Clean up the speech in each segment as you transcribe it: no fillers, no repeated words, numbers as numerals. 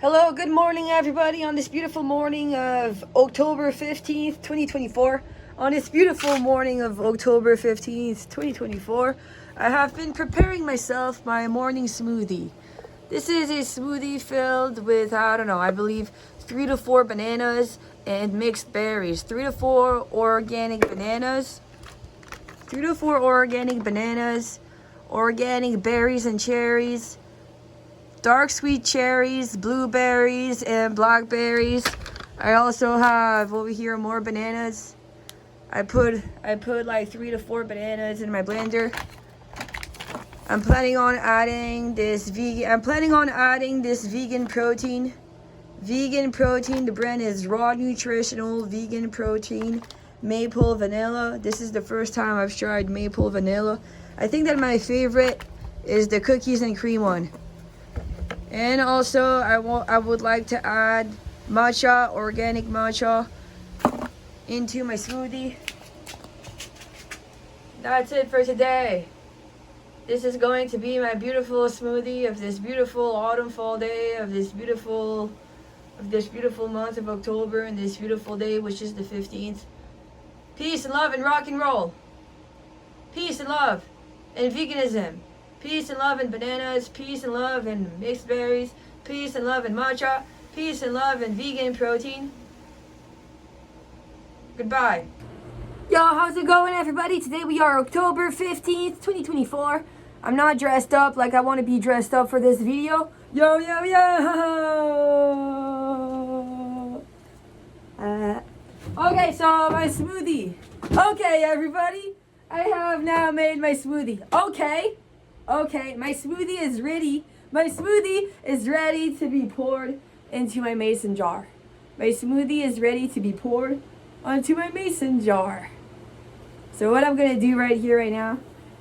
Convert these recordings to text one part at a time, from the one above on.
Hello, good morning everybody on this beautiful morning of October 15th, 2024. On this beautiful morning of October 15th, 2024, I have been preparing myself my morning smoothie. This is a smoothie filled with, I believe 3 to 4 bananas and mixed berries. 3 to 4 organic bananas. 3 to 4 organic bananas, organic berries and cherries, dark sweet cherries, blueberries, and blackberries. I also have over here more bananas. I put like 3 to 4 bananas in my blender. I'm planning on adding this vegan protein. Vegan protein, the brand is Raw Nutritional Vegan Protein Maple Vanilla. This is the first time I've tried maple vanilla. I think that my favorite is the cookies and cream one. And also, I would like to add matcha, organic matcha, into my smoothie. That's it for today. This is going to be my beautiful smoothie of this beautiful autumn fall day, of this beautiful month of October, and this beautiful day, which is the 15th. Peace and love and rock and roll. Peace and love and veganism. Peace and love and bananas, peace and love and mixed berries, peace and love and matcha, peace and love and vegan protein. Goodbye. Yo, how's it going everybody? Today we are October 15th, 2024. I'm not dressed up like I want to be dressed up for this video. Yo, yo, yo! Okay, so my smoothie. Okay, everybody. I have now made my smoothie. Okay, my smoothie is ready. My smoothie is ready to be poured into my mason jar. My smoothie is ready to be poured onto my mason jar. So what I'm gonna do right here, right now,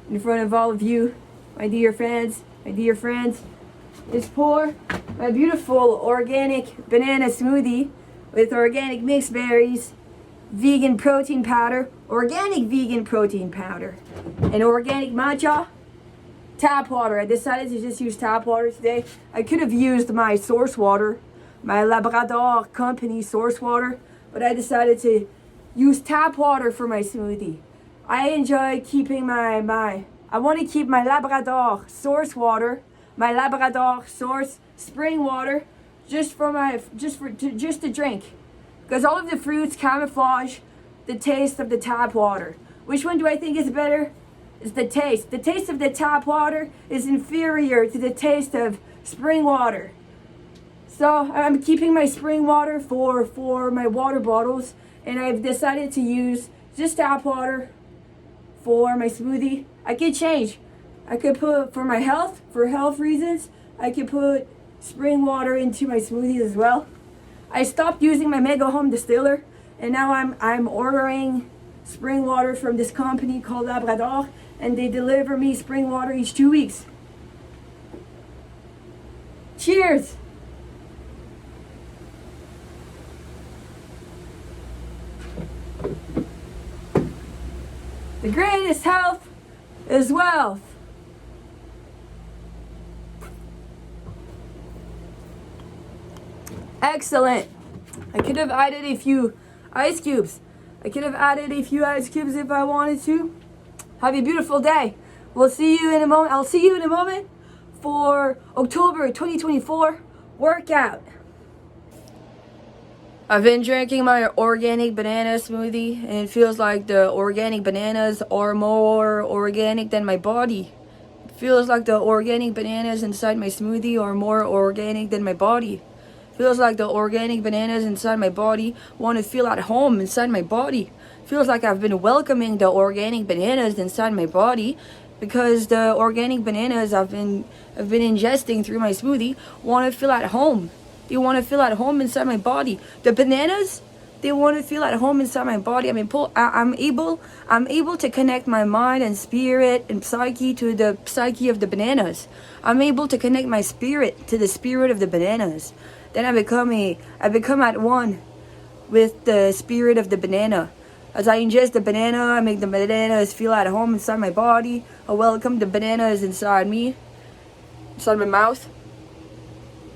in front of all of you, my dear friends, is pour my beautiful organic banana smoothie with organic mixed berries, vegan protein powder, organic vegan protein powder, and organic matcha. Tap water. I decided to just use tap water today. I could have used my source water, my Labrador company source water, but I decided to use tap water for my smoothie. I enjoy keeping I want to keep my Labrador source water, my Labrador source spring water, just to drink, because all of the fruits camouflage the taste of the tap water. Which one do I think is better? Is the taste. The taste of the tap water is inferior to the taste of spring water. So I'm keeping my spring water for my water bottles, and I've decided to use just tap water for my smoothie. I could change. I could put, for health reasons, I could put spring water into my smoothies as well. I stopped using my Mega Home Distiller, and now I'm ordering spring water from this company called Labrador, and they deliver me spring water each 2 weeks. Cheers! The greatest health is wealth. Excellent. I could have added a few ice cubes. if I wanted to. Have a beautiful day. We'll see you in a moment. I'll see you in a moment for October 2024 workout. I've been drinking my organic banana smoothie, and it feels like the organic bananas are more organic than my body. It feels like the organic bananas inside my smoothie are more organic than my body. It feels like the organic bananas inside my body want to feel at home inside my body. Feels like I've been welcoming the organic bananas inside my body, because the organic bananas I've been ingesting through my smoothie want to feel at home. They want to feel at home inside my body. The bananas, they want to feel at home inside my body. I'm able to connect my mind and spirit and psyche to the psyche of the bananas. I'm able to connect my spirit to the spirit of the bananas. Then I become at one with the spirit of the banana. As I ingest the banana, I make the bananas feel at home inside my body. I welcome the bananas inside me, inside my mouth.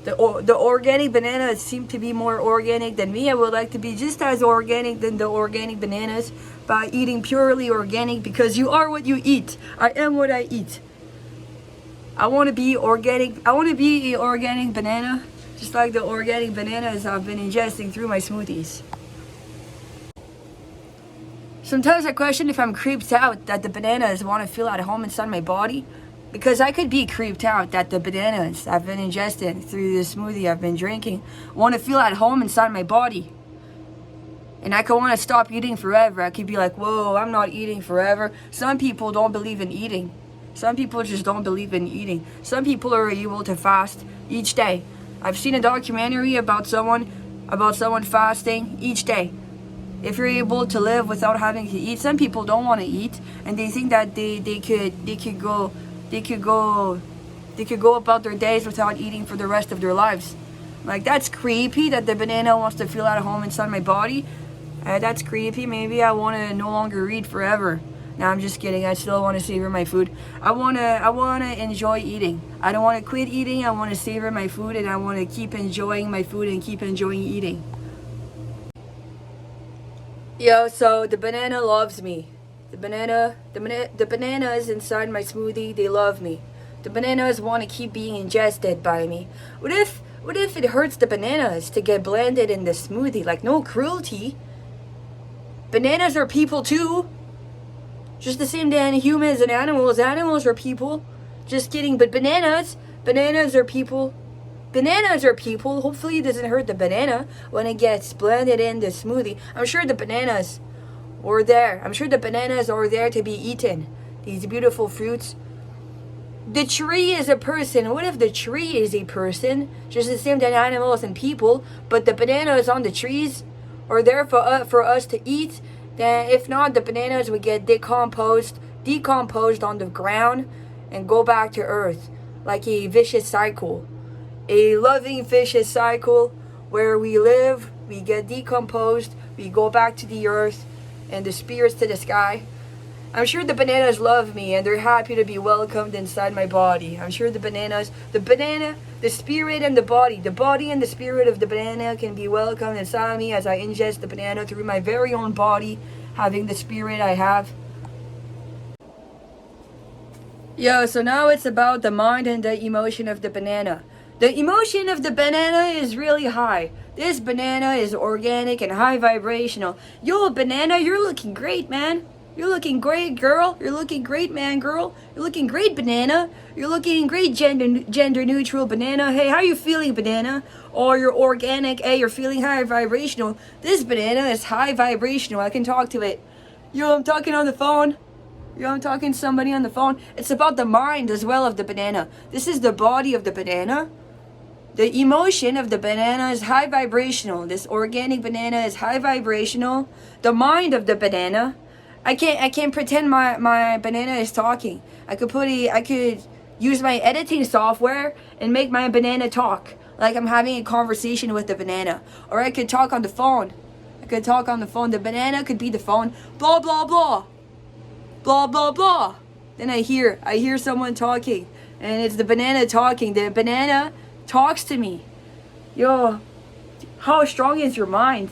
The organic bananas seem to be more organic than me. I would like to be just as organic than the organic bananas by eating purely organic, because you are what you eat. I am what I eat. I want to be organic. I want to be an organic banana, just like the organic bananas I've been ingesting through my smoothies. Sometimes I question if I'm creeped out that the bananas want to feel at home inside my body, because I could be creeped out that the bananas I've been ingesting through the smoothie I've been drinking want to feel at home inside my body. And I could want to stop eating forever. I could be like, whoa, I'm not eating forever. Some people don't believe in eating. Some people just don't believe in eating. Some people are able to fast each day. I've seen a documentary about someone fasting each day. If you're able to live without having to eat, some people don't want to eat, and they think that they could go about their days without eating for the rest of their lives. Like, that's creepy that the banana wants to feel at home inside my body. That's creepy. Maybe I want to no longer eat forever. No, I'm just kidding. I still want to savor my food. I wanna enjoy eating. I don't want to quit eating. I want to savor my food, and I want to keep enjoying my food and keep enjoying eating. Yo, so the banana loves me. The bananas inside my smoothie, they love me. The bananas want to keep being ingested by me. What if it hurts the bananas to get blended in the smoothie? Like, no cruelty. Bananas are people too. Just the same than humans and animals. Animals are people. Just kidding. But bananas are people. Bananas are people. Hopefully it doesn't hurt the banana when it gets blended in the smoothie. I'm sure the bananas were there. I'm sure the bananas are there to be eaten. These beautiful fruits. The tree is a person. What if the tree is a person? Just the same than animals and people. But the bananas on the trees are there for us to eat. Then if not, the bananas would get decomposed on the ground and go back to earth. Like a vicious cycle. A loving vicious cycle where we live, we get decomposed, we go back to the earth and the spirits to the sky. I'm sure the bananas love me and they're happy to be welcomed inside my body. I'm sure the spirit and the body and the spirit of the banana can be welcomed inside me as I ingest the banana through my very own body, having the spirit I have. Yo, so now it's about the mind and the emotion of the banana. The emotion of the banana is really high. This banana is organic and high vibrational. Yo, banana, you're looking great, man. You're looking great, girl. You're looking great, man, girl. You're looking great, banana. You're looking great, gender neutral banana. Hey, how you feeling, banana? Or you're organic. Hey, you're feeling high vibrational. This banana is high vibrational. I can talk to it. Yo, I'm talking on the phone. Yo, I'm talking to somebody on the phone. It's about the mind as well of the banana. This is the body of the banana. The emotion of the banana is high vibrational. This organic banana is high vibrational. The mind of the banana, I can't pretend my banana is talking. I could use my editing software and make my banana talk like I'm having a conversation with the banana. Or I could talk on the phone. The banana could be the phone. Blah blah blah. Blah blah blah. Then I hear someone talking, and it's the banana talking. The banana talks to me. Yo, how strong is your mind?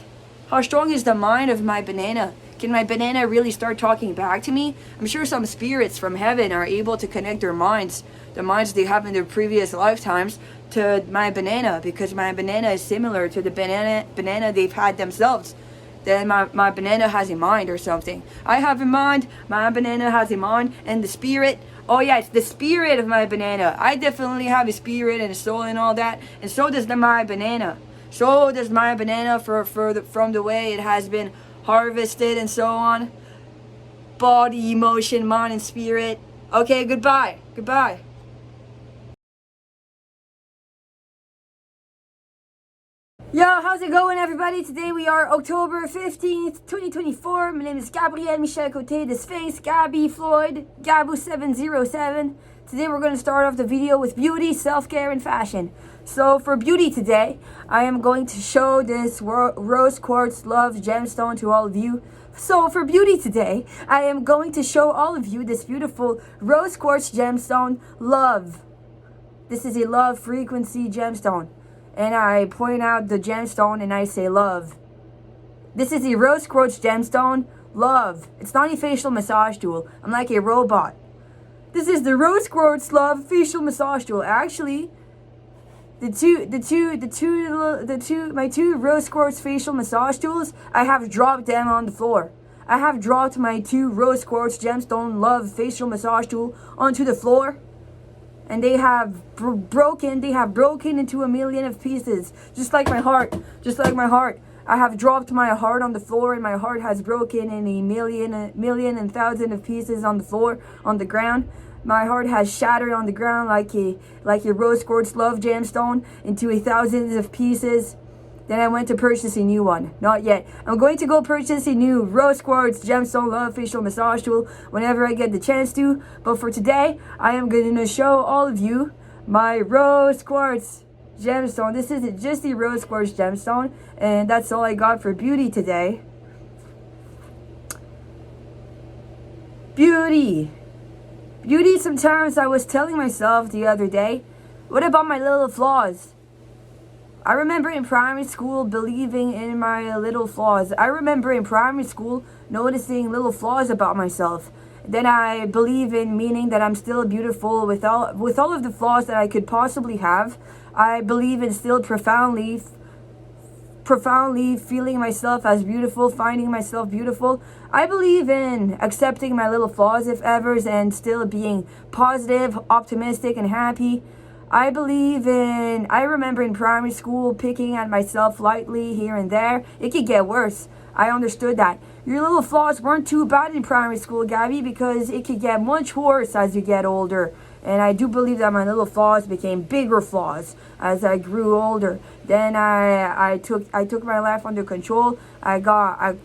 How strong is the mind of my banana? Can my banana really start talking back to me? I'm sure some spirits from heaven are able to connect their minds, the minds they have in their previous lifetimes, to my banana, because my banana is similar to the banana they've had themselves. Then my banana has a mind or something. I have a mind, my banana has a mind, and the spirit, oh yeah, it's the spirit of my banana. I definitely have a spirit and a soul and all that, and so does my banana. So does my banana from the way it has been harvested and so on. Body, emotion, mind, and spirit. Okay, goodbye. Yo, how's it going, everybody? Today we are October 15th, 2024. My name is Gabrielle M, Côté, the Sphinx, Gabbie Floyd, Gabu707. Today we're going to start off the video with beauty, self-care, and fashion. So for beauty today, I am going to show this rose quartz love gemstone to all of you. So for beauty today, I am going to show all of you this beautiful rose quartz gemstone love. This is a love frequency gemstone. and I point out the gemstone and I say love. This is the rose quartz gemstone, love. It's not a facial massage tool. I'm like a robot. This is the rose quartz love facial massage tool. Actually, my two rose quartz facial massage tools, I have dropped them on the floor. I have dropped my two rose quartz gemstone love facial massage tool onto the floor, and they have broken into a million of pieces, just like my heart. I have dropped my heart on the floor, and my heart has broken in a million and thousand of pieces on the floor, on the ground. My heart has shattered on the ground like a rose quartz love gemstone into a thousands of pieces. Then I went to purchase a new one. Not yet. I'm going to go purchase a new rose quartz gemstone love facial massage tool whenever I get the chance to. But for today, I am going to show all of you my rose quartz gemstone. This is just the rose quartz gemstone, and that's all I got for beauty today. Beauty, sometimes I was telling myself the other day, what about my little flaws? I remember in primary school believing in my little flaws. I remember in primary school noticing little flaws about myself. Then I believe in meaning that I'm still beautiful with all of the flaws that I could possibly have. I believe in still profoundly feeling myself as beautiful, finding myself beautiful. I believe in accepting my little flaws, if ever, and still being positive, optimistic, and happy. I remember in primary school picking at myself lightly here and there. It could get worse. I understood that. Your little flaws weren't too bad in primary school, Gabbie, because it could get much worse as you get older. And I do believe that my little flaws became bigger flaws as I grew older. Then I took my life under control. I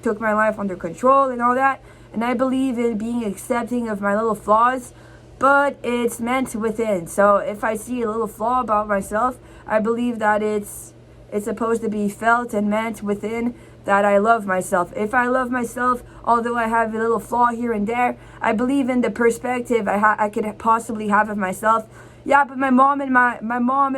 took my life under control and all that. And I believe in being accepting of my little flaws, but it's meant within. So if I see a little flaw about myself, I believe that it's supposed to be felt and meant within, that I love myself. If I love myself, although I have a little flaw here and there, I believe in the perspective I could possibly have of myself. Yeah, but my mom and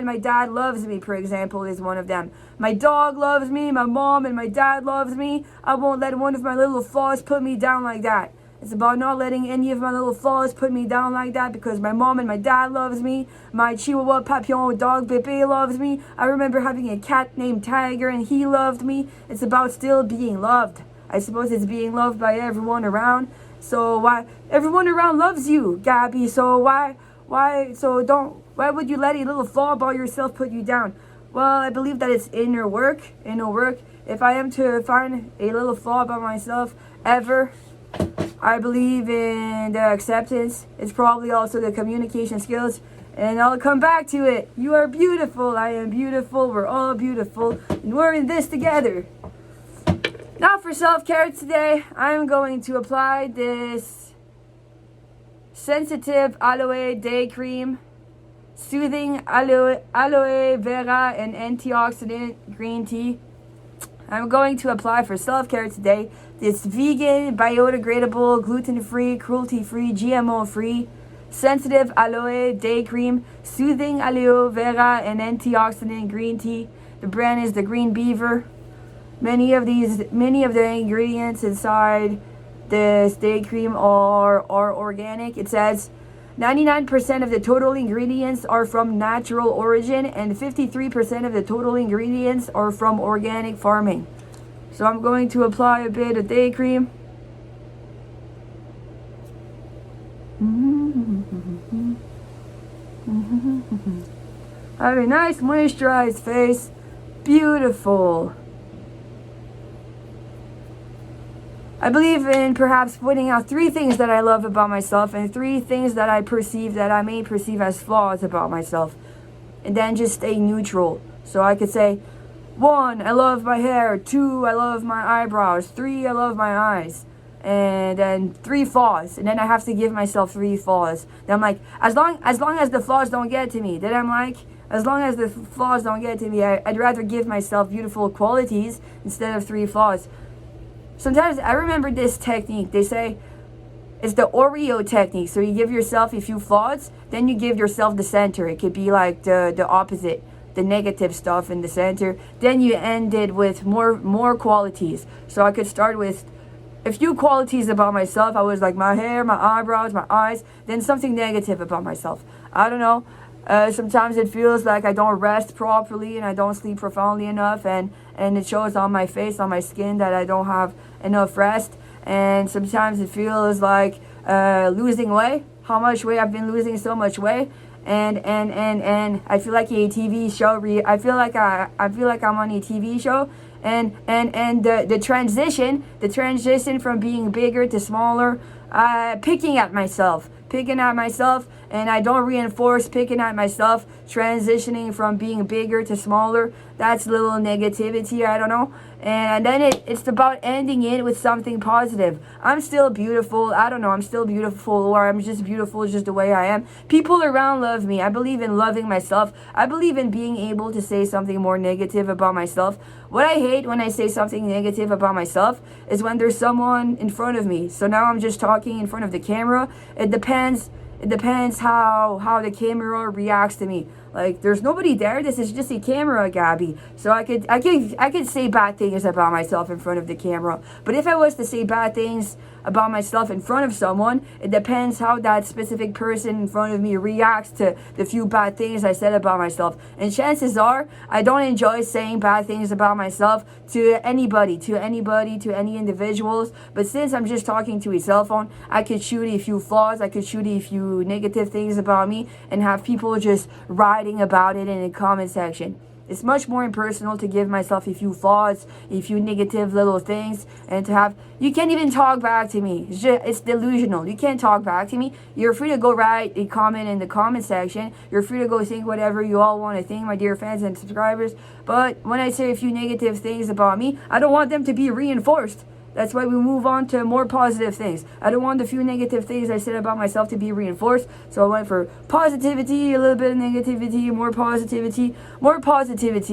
my dad loves me, for example, is one of them. My dog loves me, my mom and my dad loves me. I won't let one of my little flaws put me down like that. It's about not letting any of my little flaws put me down like that, because my mom and my dad loves me. My Chihuahua Papillon dog Bebe loves me. I remember having a cat named Tiger and he loved me. It's about still being loved. I suppose it's being loved by everyone around. So why everyone around loves you, Gabbie? So why would you let a little flaw about yourself put you down? Well, I believe that it's inner work. If I am to find a little flaw about myself ever, I believe in the acceptance. It's probably also the communication skills. And I'll come back to it. You are beautiful. I am beautiful. We're all beautiful. And we're in this together. Now for self-care today, I'm going to apply this sensitive aloe day cream, soothing aloe vera and antioxidant green tea. I'm going to apply for self-care today this vegan, biodegradable, gluten-free, cruelty-free, GMO-free, sensitive aloe day cream, soothing aloe vera and antioxidant green tea. The brand is the Green Beaver. Many of the ingredients inside this day cream are organic. It says 99% of the total ingredients are from natural origin, and 53% of the total ingredients are from organic farming. So I'm going to apply a bit of day cream. Have a nice moisturized face. Beautiful. I believe in perhaps pointing out 3 things that I love about myself and 3 things that I may perceive as flaws about myself. And then just stay neutral. So I could say, 1, I love my hair. 2, I love my eyebrows. 3, I love my eyes. And then 3 flaws. And then I have to give myself 3 flaws. Then I'm like, as long as the flaws don't get to me. Then I'm like, as long as the flaws don't get to me, I'd rather give myself beautiful qualities instead of 3 flaws. Sometimes I remember this technique. They say it's the Oreo technique. So you give yourself a few flaws, then you give yourself the center. It could be like the opposite. the negative stuff in the center. Then you end it with more qualities. So I could start with a few qualities about myself. I was like my hair, my eyebrows, my eyes. Then something negative about myself. I don't know. Sometimes it feels like I don't rest properly and I don't sleep profoundly enough, and it shows on my face, on my skin, that I don't have enough rest. And sometimes it feels like losing weight, how much weight I've been losing, so much weight. And I feel like a TV show. I feel like I'm on a TV show. And the transition from being bigger to smaller, picking at myself, and I don't reinforce picking at myself, transitioning from being bigger to smaller. That's a little negativity, I don't know. And then it's about ending it with something positive. I'm still beautiful. I don't know, I'm still beautiful, or I'm just beautiful just the way I am. People around love me. I believe in loving myself. I believe in being able to say something more negative about myself. What I hate when I say something negative about myself is when there's someone in front of me. So now I'm just talking in front of the camera. It depends how the camera reacts to me. Like, there's nobody there. This is just a camera, Gabbie. So I could say bad things about myself in front of the camera. But if I was to say bad things about myself in front of someone, it depends how that specific person in front of me reacts to the few bad things I said about myself. And chances are, I don't enjoy saying bad things about myself to any individuals. But since I'm just talking to a cell phone, I could shoot a few flaws, I could shoot a few negative things about me, and have people just writing about it in the comment section. It's much more impersonal to give myself a few flaws, a few negative little things, and to have, you can't even talk back to me. It's delusional. You can't talk back to me. You're free to go write a comment in the comment section. You're free to go think whatever you all want to think, my dear fans and subscribers. But when I say a few negative things about me, I don't want them to be reinforced. That's why we move on to more positive things. I don't want the few negative things I said about myself to be reinforced. So I went for positivity, a little bit of negativity, more positivity.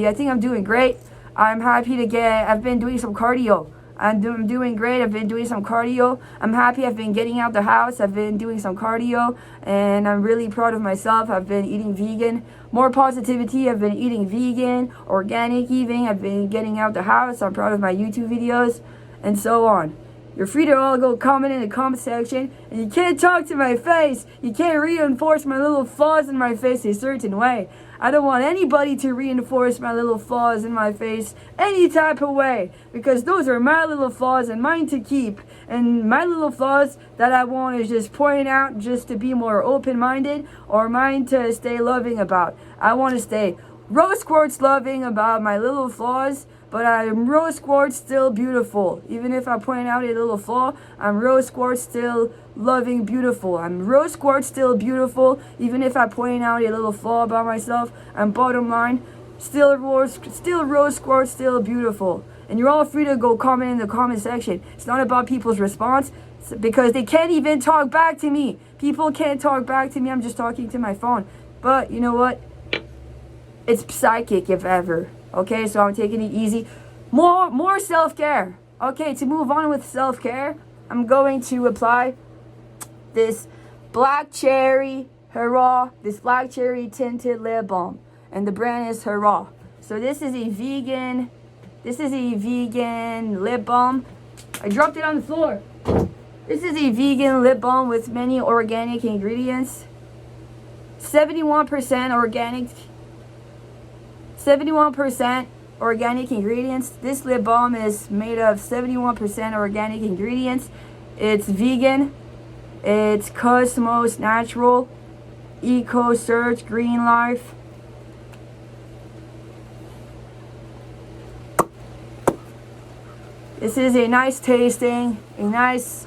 I think I'm doing great. I'm happy I've been doing some cardio. I'm doing great. I've been doing some cardio. I'm happy. I've been getting out the house. I've been doing some cardio, and I'm really proud of myself. I've been eating vegan. More positivity. I've been eating vegan, organic eating. I've been getting out the house. I'm proud of my YouTube videos, and so on. You're free to all go comment in the comment section, and you can't talk to my face. You can't reinforce my little flaws in my face a certain way. I don't want anybody to reinforce my little flaws in my face any type of way, because those are my little flaws and mine to keep. And my little flaws that I want is just pointing out just to be more open-minded, or mine to stay loving about. I want to stay rose quartz loving about my little flaws, but I'm rose quartz still beautiful. Even if I point out a little flaw, I'm rose quartz still loving beautiful. I'm rose quartz still beautiful. Even if I point out a little flaw about myself, I'm bottom line still rose quartz still beautiful. And you're all free to go comment in the comment section. It's not about people's response, because they can't even talk back to me. People can't talk back to me. I'm just talking to my phone. But you know what? It's psychic if ever. Okay, so I'm taking it easy. More self-care. Okay, to move on with self-care, I'm going to apply this black cherry tinted lip balm, and the brand is Hurrah. So this is a vegan lip balm. I dropped it on the floor. This is a vegan lip balm with many organic ingredients. 71% organic ingredients. This lip balm is made of 71% organic ingredients. It's vegan. It's Cosmos Natural, Eco Search, Green Life. This is a nice tasting, a nice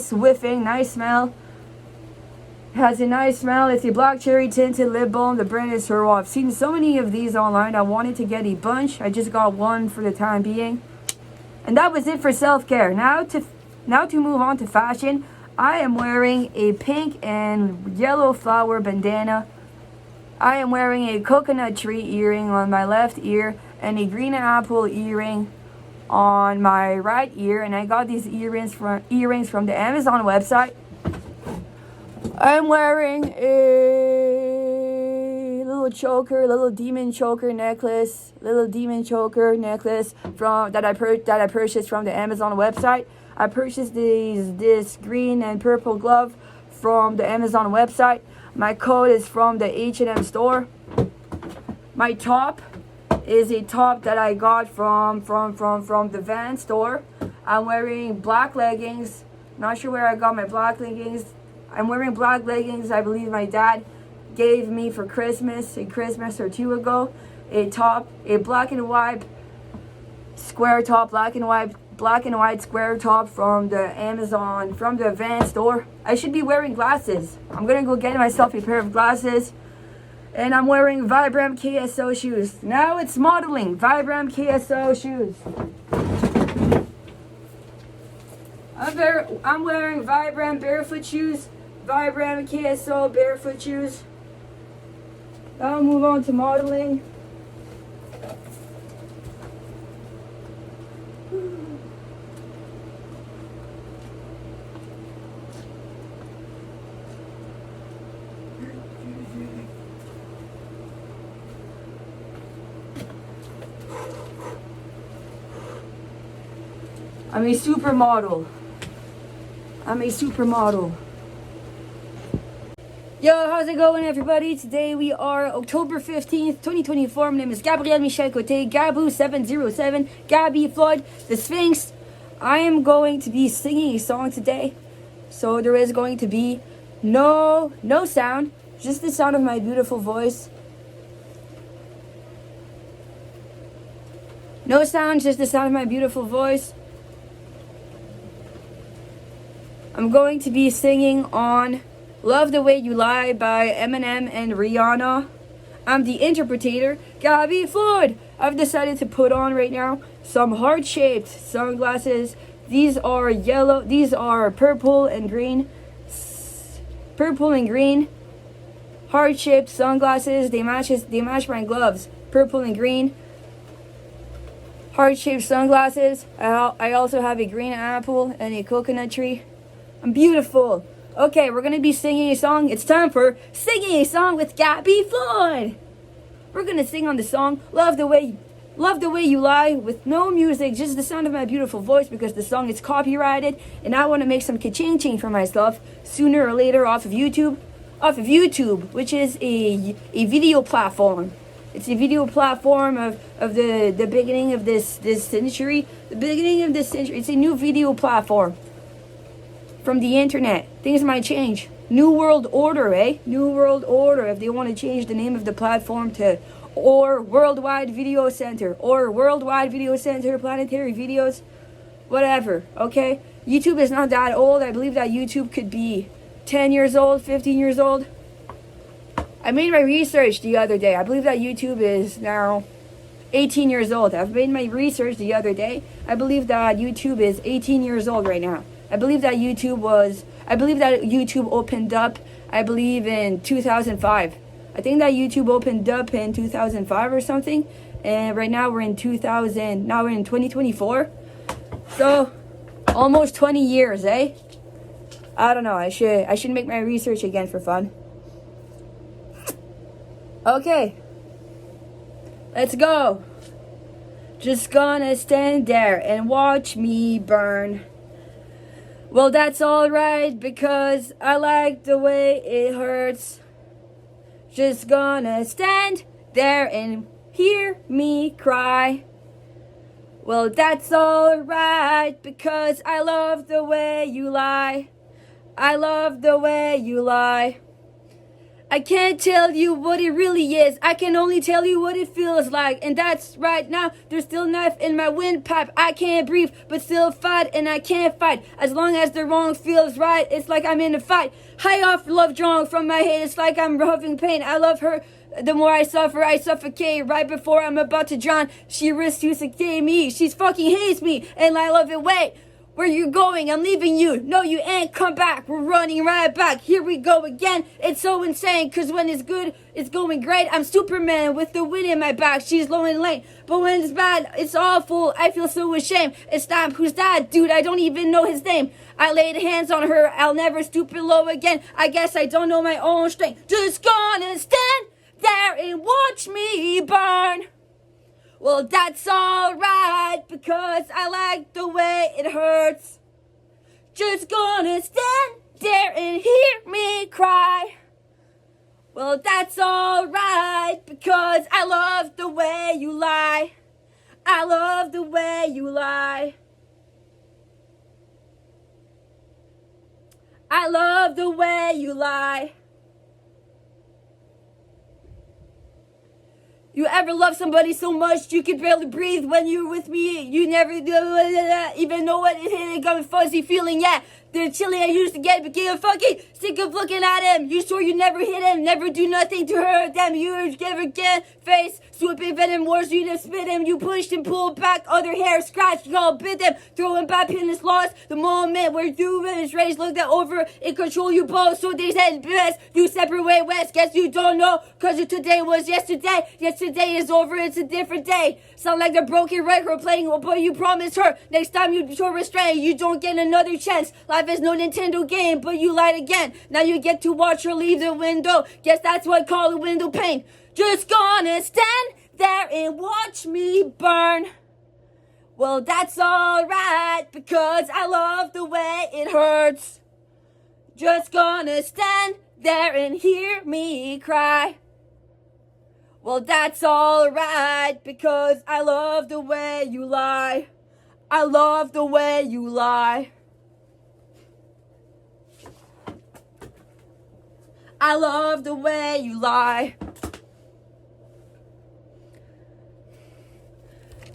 whiffing, nice smell. It has a nice smell. It's a black cherry tinted lip balm. The brand is Hurrah. I've seen so many of these online. I wanted to get a bunch. I just got one for the time being. And that was it for self-care. Now to move on to fashion. I am wearing a pink and yellow flower bandana. I am wearing a coconut tree earring on my left ear and a green apple earring on my right ear. And I got these earrings from the Amazon website. I'm wearing a little little demon choker necklace from that I purchased from the Amazon website. I purchased this green and purple glove from the Amazon website. My coat is from the H&M store. My top is a top that I got from the Van store. I'm wearing black leggings. Not sure where I got my black leggings. I'm wearing black leggings. I believe my dad gave me for Christmas, a Christmas or two ago. A top, a black and white square top, black and white square top from the Amazon, from the Van store. I should be wearing glasses. I'm gonna go get myself a pair of glasses. And I'm wearing Vibram KSO shoes. Now it's modeling. Vibram KSO shoes. I'm wearing Vibram barefoot shoes. Vibram KSO barefoot shoes. Now I'll move on to modeling. I'm a supermodel. Yo, how's it going, everybody? Today we are October 15th, 2024. My name is Gabrielle Côté, Gabu707, Gabbie Floyd, the Sphinx. I am going to be singing a song today. So there is going to be no sound, just the sound of my beautiful voice. No sound, just the sound of my beautiful voice. I'm going to be singing on Love the Way You Lie by Eminem and Rihanna. I'm the interpreter, Gabbie Floyd. I've decided to put on right now some heart-shaped sunglasses. These are yellow, these are purple and green. Heart-shaped sunglasses. They match my gloves. Purple and green. Heart-shaped sunglasses. I also have a green apple and a coconut tree. I'm beautiful. Okay, we're gonna be singing a song. It's time for singing a song with Gabbie Floyd. We're gonna sing on the song Love the Way You Lie with no music, just the sound of my beautiful voice, because the song is copyrighted and I want to make some ka-ching for myself sooner or later off of YouTube, which is a video platform. It's a video platform of the beginning of this century. It's a new video platform. From the internet, things might change. New World Order, New World Order. If they want to change the name of the platform to or Worldwide Video Center, Planetary Videos, whatever. Okay, YouTube is not that old. I believe that YouTube could be 10 years old, 15 years old. I made my research the other day. I believe that YouTube is now 18 years old. I've made my research the other day. I believe that YouTube is 18 years old right now. I believe that YouTube opened up, in 2005. I think that YouTube opened up in 2005 or something. And right now we're in 2024. So, almost 20 years, I don't know. I should make my research again for fun. Okay. Let's go. Just gonna stand there and watch me burn. Well, that's alright, because I like the way it hurts. Just gonna stand there and hear me cry. Well, that's alright, because I love the way you lie. I love the way you lie. I can't tell you what it really is. I can only tell you what it feels like. And that's right now. There's still knife in my windpipe. I can't breathe, but still fight. And I can't fight. As long as the wrong feels right, it's like I'm in a fight. High off love drawn from my head. It's like I'm huffing pain. I love her. The more I suffer, I suffocate. Right before I'm about to drown, she risks to suffocate me. She's fucking hates me. And I love it. Wait. Where you going? I'm leaving you. No, you ain't. Come back. We're running right back. Here we go again. It's so insane, cause when it's good, it's going great. I'm Superman with the wind in my back. She's low and late. But when it's bad, it's awful. I feel so ashamed. It's time. Who's that dude? I don't even know his name. I laid hands on her. I'll never stoop below again. I guess I don't know my own strength. Just gonna stand there and watch me burn. Well, that's alright, because I like the way it hurts. Just gonna stand there and hear me cry. Well, that's alright, because I love the way you lie. I love the way you lie. I love the way you lie. You ever love somebody so much you could barely breathe when you're with me? You never even know what it is, got a fuzzy feeling, yeah. The chili I used to get became fucking sick of looking at him. You swore you never hit him, never do nothing to hurt them. You never get face, swooping venom wars, you just spit him. You pushed and pulled back, other hair scratched, you all bit them. Throwing back in this loss, the moment where you and his race looked at over and control you both. So they said best, you separate way west. Guess you don't know, cause today was yesterday. Yesterday is over, it's a different day. Sound like the broken record playing, but you promised her next time you show restraint, you don't get another chance. Life is no Nintendo game, but you lied again. Now you get to watch her leave the window. Guess that's what call a window pane. Just gonna stand there and watch me burn. Well, that's alright, because I love the way it hurts. Just gonna stand there and hear me cry. Well, that's alright, because I love the way you lie. I love the way you lie. I love the way you lie.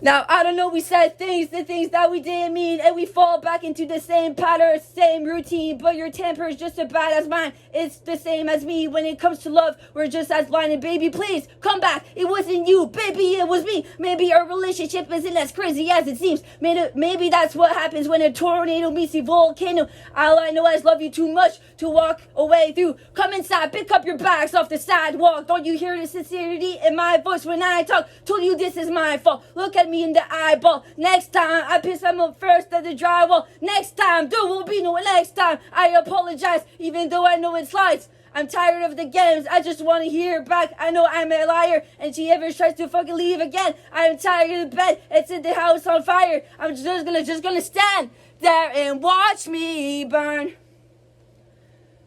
Now, I don't know, we said things, the things that we didn't mean, and we fall back into the same pattern, same routine, but your temper is just as bad as mine. It's the same as me. When it comes to love, we're just as blind. And baby, please, come back. It wasn't you, baby, it was me. Maybe our relationship isn't as crazy as it seems. Maybe that's what happens when a tornado meets a volcano. All I know is love you too much to walk away through. Come inside, pick up your bags off the sidewalk. Don't you hear the sincerity in my voice when I talk? Told you this is my fault. Look at me in the eyeball. Next time I piss them up first at the drywall. Next time there will be no next time. I apologize even though I know it's lies. I'm tired of the games, I just want to hear back. I know I'm a liar and she ever tries to fucking leave again. I'm tired of bed, it's in the house on fire. I'm just gonna stand there and watch me burn.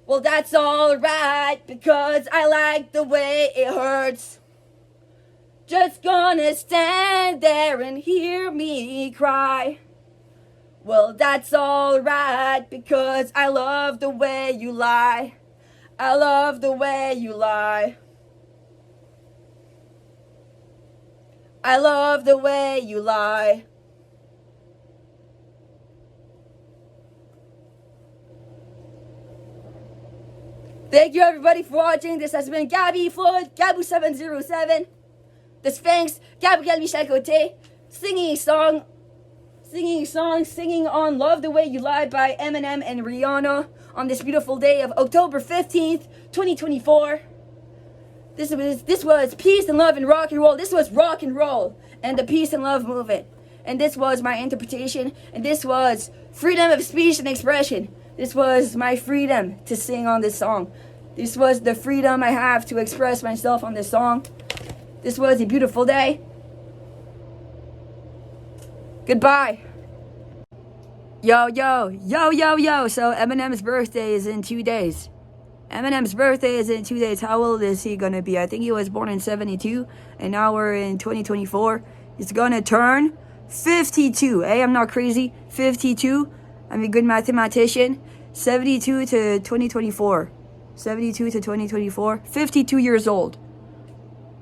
Well, that's alright, because I like the way it hurts. Just gonna stand there and hear me cry. Well, that's alright, because I love the way you lie. I love the way you lie. I love the way you lie. Thank you everybody for watching. This has been Gabbie Floyd, Gabu707, the Sphinx, Gabrielle M, Côté, singing on Love the Way You Lie by Eminem and Rihanna on this beautiful day of October 15th, 2024. This was peace and love and rock and roll. This was rock and roll and the peace and love movement. And this was my interpretation. And this was freedom of speech and expression. This was my freedom to sing on this song. This was the freedom I have to express myself on this song. This was a beautiful day. Goodbye. Yo. So Eminem's birthday is in 2 days. How old is he gonna be? I think he was born in 72, and now we're in 2024. He's gonna turn 52. Hey, I'm not crazy. 52. I'm a good mathematician. 72 to 2024. 52 years old.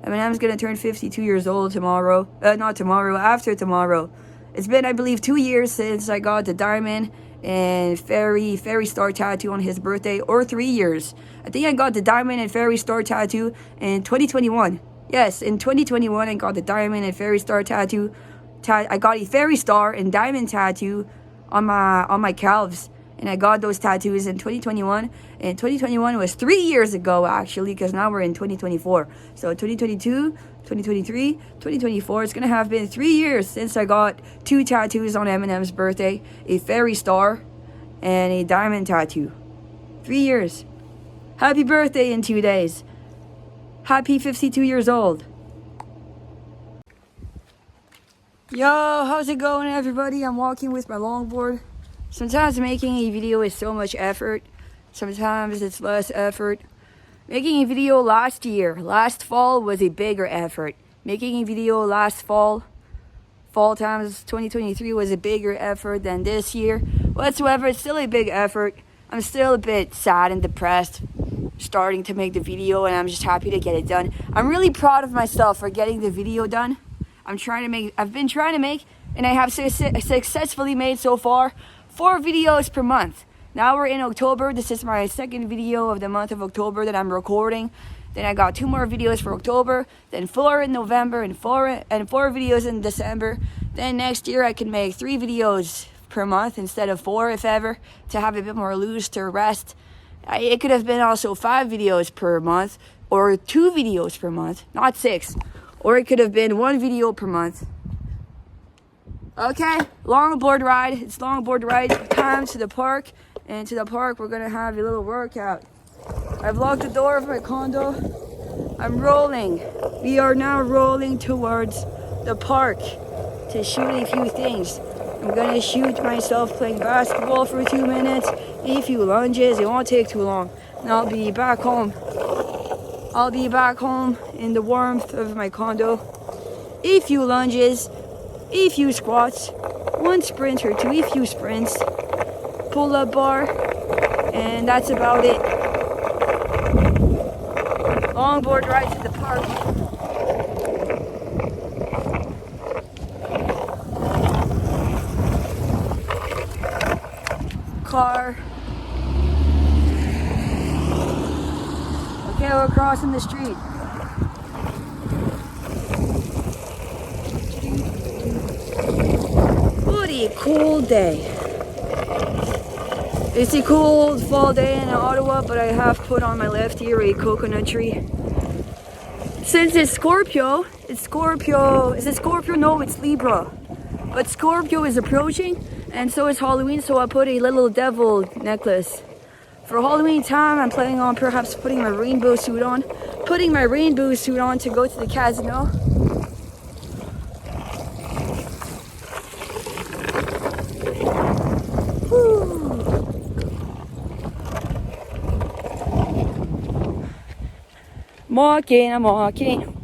Eminem's gonna turn 52 years old tomorrow. Not tomorrow, after tomorrow. It's been, I believe, 2 years since I got the diamond and fairy star tattoo on his birthday, or 3 years. I think I got the diamond and fairy star tattoo in 2021. Yes, in 2021 I got the diamond and fairy star tattoo. I got a fairy star and diamond tattoo on my calves, and I got those tattoos in 2021. And 2021 was 3 years ago, actually, because now we're in 2024. So 2022, 2023, 2024, it's gonna have been 3 years since I got 2 tattoos on Eminem's birthday, a fairy star and a diamond tattoo. 3 years. Happy birthday in 2 days. Happy 52 years old. Yo, how's it going, everybody? I'm walking with my longboard. Sometimes making a video is so much effort. Sometimes it's less effort. Making a video last fall was a bigger effort. Making a video last fall times 2023 was a bigger effort than this year. Whatsoever, it's still a big effort. I'm still a bit sad and depressed starting to make the video, and I'm just happy to get it done. I'm really proud of myself for getting the video done. I've been trying to make, and I have successfully made so far 4 videos per month. Now we're in October. This is my second video of the month of October that I'm recording. Then I got 2 more videos for October, then 4 in November, and 4 videos in December. Then next year I can make 3 videos per month instead of 4, if ever, to have a bit more loose to rest. It could have been also 5 videos per month, or 2 videos per month, not 6. Or it could have been 1 video per month. Okay, longboard ride. It's longboard ride time to the park. And to the park, we're gonna have a little workout. I've locked the door of my condo. I'm rolling. We are now rolling towards the park to shoot a few things. I'm gonna shoot myself playing basketball for 2 minutes, a few lunges. It won't take too long. And I'll be back home. I'll be back home in the warmth of my condo. A few lunges, a few squats, 1 sprint or 2, a few sprints, pull-up bar, and that's about it. Longboard ride to the park. Car. Okay, we're crossing the street. What a cool day. It's a cold fall day in Ottawa, but I have put on my left ear a coconut tree. Since it's Scorpio, is it Scorpio? No, it's Libra. But Scorpio is approaching, and so is Halloween, so I put a little devil necklace. For Halloween time, I'm planning on perhaps putting my rainbow suit on. To go to the casino. I'm walking.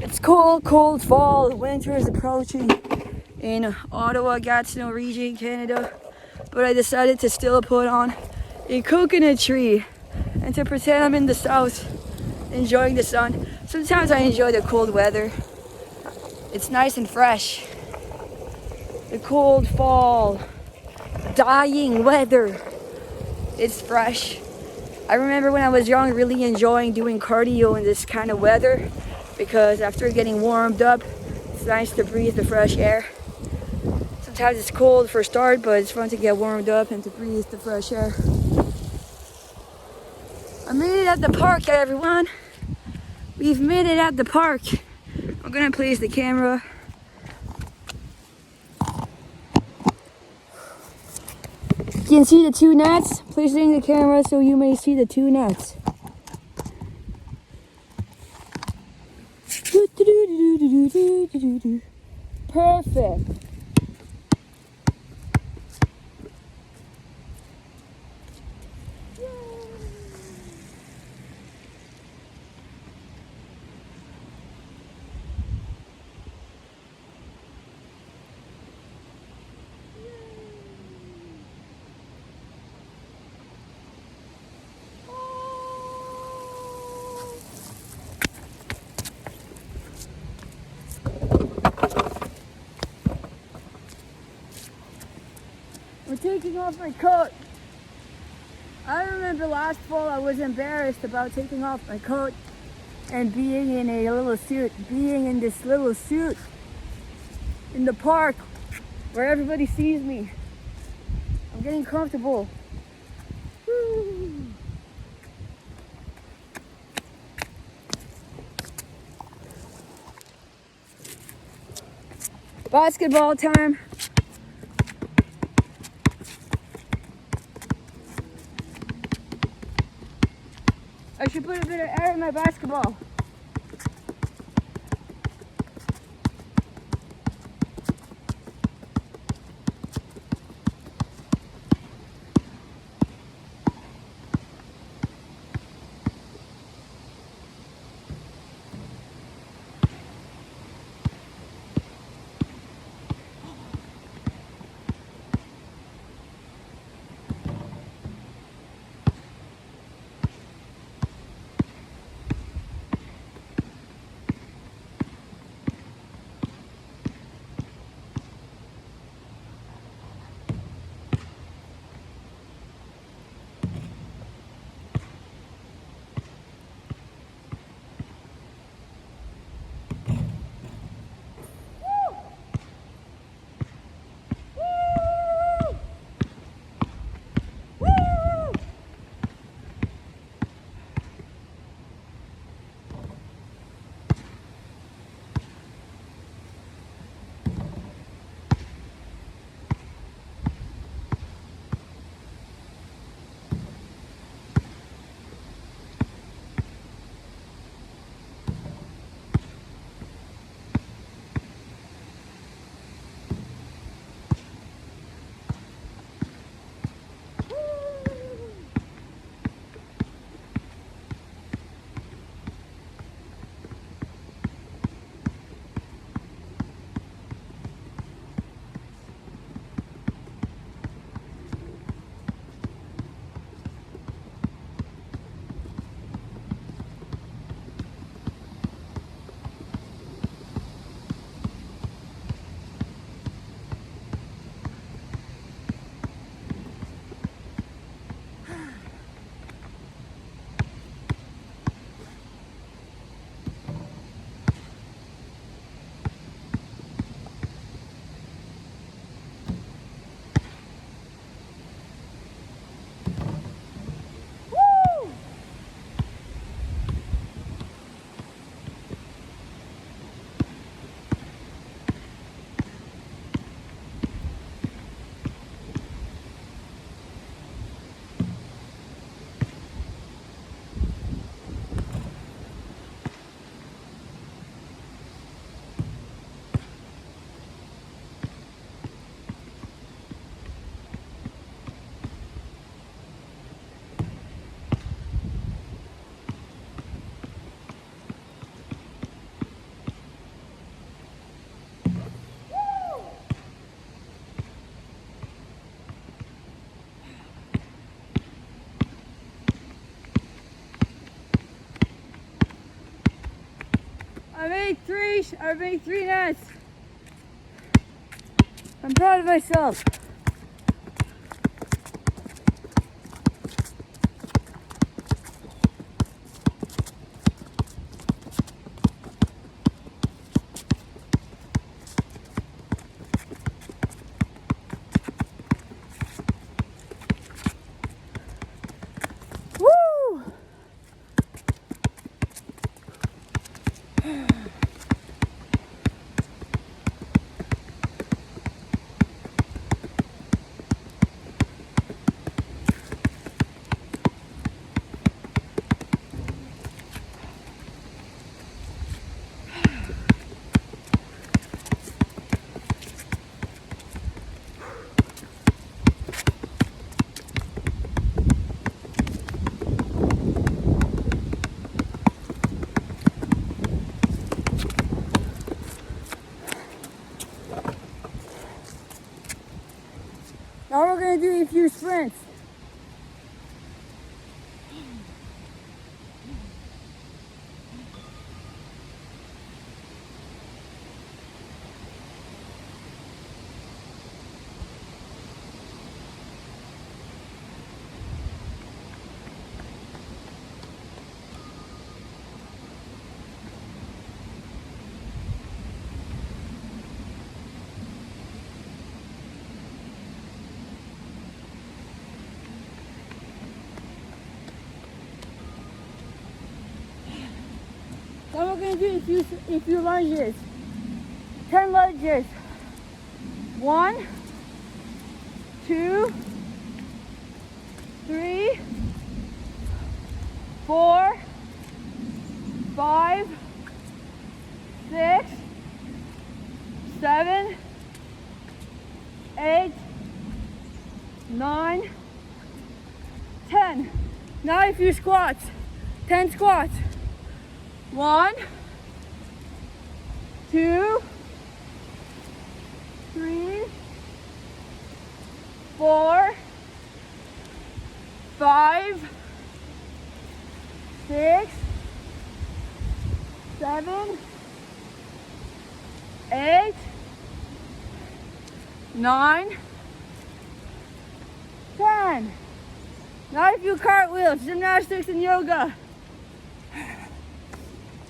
It's cold fall. Winter is approaching in Ottawa, Gatineau region, Canada. But I decided to still put on a coconut tree and to pretend I'm in the south, enjoying the sun. Sometimes I enjoy the cold weather. It's nice and fresh. The cold fall, dying weather. It's fresh. I remember when I was young really enjoying doing cardio in this kind of weather, because after getting warmed up, it's nice to breathe the fresh air. Sometimes it's cold for a start, but it's fun to get warmed up and to breathe the fresh air. I made it at the park, everyone. We've made it at the park. I'm gonna place the camera. You can see the 2 nets. Placing the camera so you may see the 2 nets. Perfect. We're taking off my coat. I remember last fall I was embarrassed about taking off my coat and being in a little suit, being in this little suit in the park where everybody sees me. I'm getting comfortable. Woo. Basketball time. I should put a bit of air in my basketball. I made three nets. I'm proud of myself. Now we're going to do a few sprints. Now we're going to do a few lunges. 10 lunges. 1, 2, 3, 4, 5, 6, 7, 8, 9, 10. Now a few squats. 10 squats. 1, 2, 3, 4, 5, 6, 7, 8, 9, 10. Now a few cartwheels, gymnastics and yoga.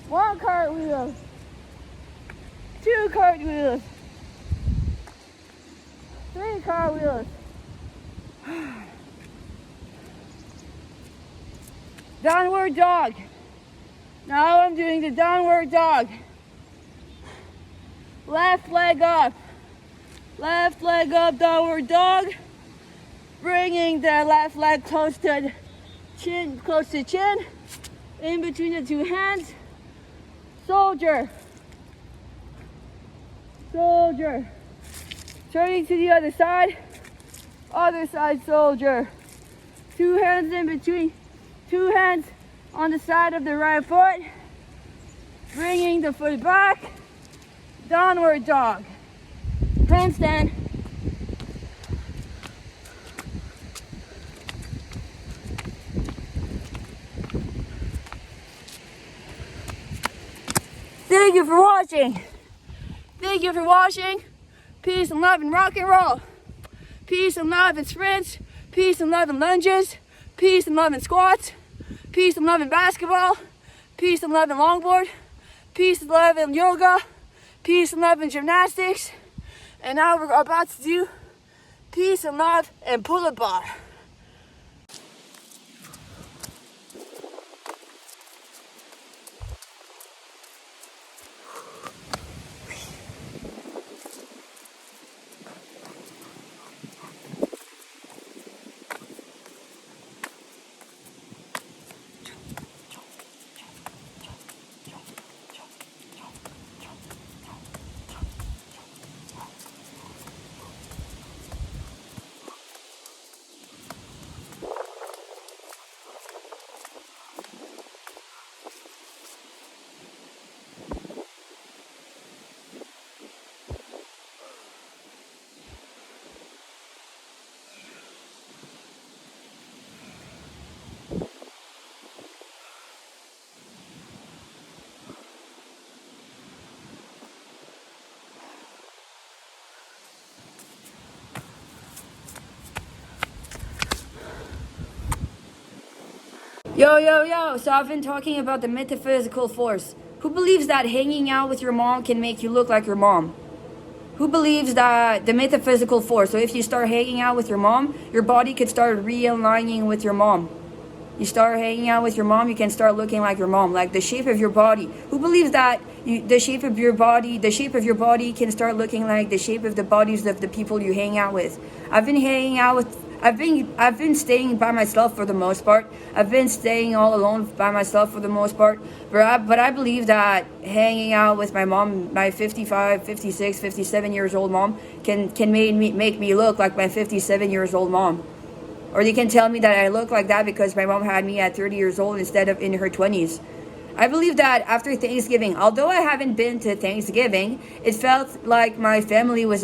1 cartwheel, 2 cartwheels, 3 cartwheels. Downward dog. Now I'm doing the downward dog. Left leg up, downward dog. Bringing the left leg close to chin, in between the two hands. Soldier. Turning to the other side, soldier. 2 hands in between, 2 hands on the side of the right foot. Bringing the foot back, downward dog. Handstand. Thank you for watching. Peace and love and rock and roll. Peace and love and sprints. Peace and love and lunges. Peace and love and squats. Peace and love and basketball. Peace and love and longboard. Peace and love and yoga. Peace and love and gymnastics. And now we're about to do peace and love and pull-up bar. Yo. So I've been talking about the metaphysical force. Who believes that hanging out with your mom can make you look like your mom? Who believes that the metaphysical force, so if you start hanging out with your mom, your body could start realigning with your mom. You start hanging out with your mom, you can start looking like your mom, like the shape of your body. Who believes that the shape of your body can start looking like the shape of the bodies of the people you hang out with? I've been staying by myself for the most part. I've been staying all alone by myself for the most part. But I believe that hanging out with my mom, my 55, 56, 57 years old mom, can make me look like my 57 years old mom. Or you can tell me that I look like that because my mom had me at 30 years old instead of in her 20s. I believe that after Thanksgiving, although I haven't been to Thanksgiving, it felt like my family, my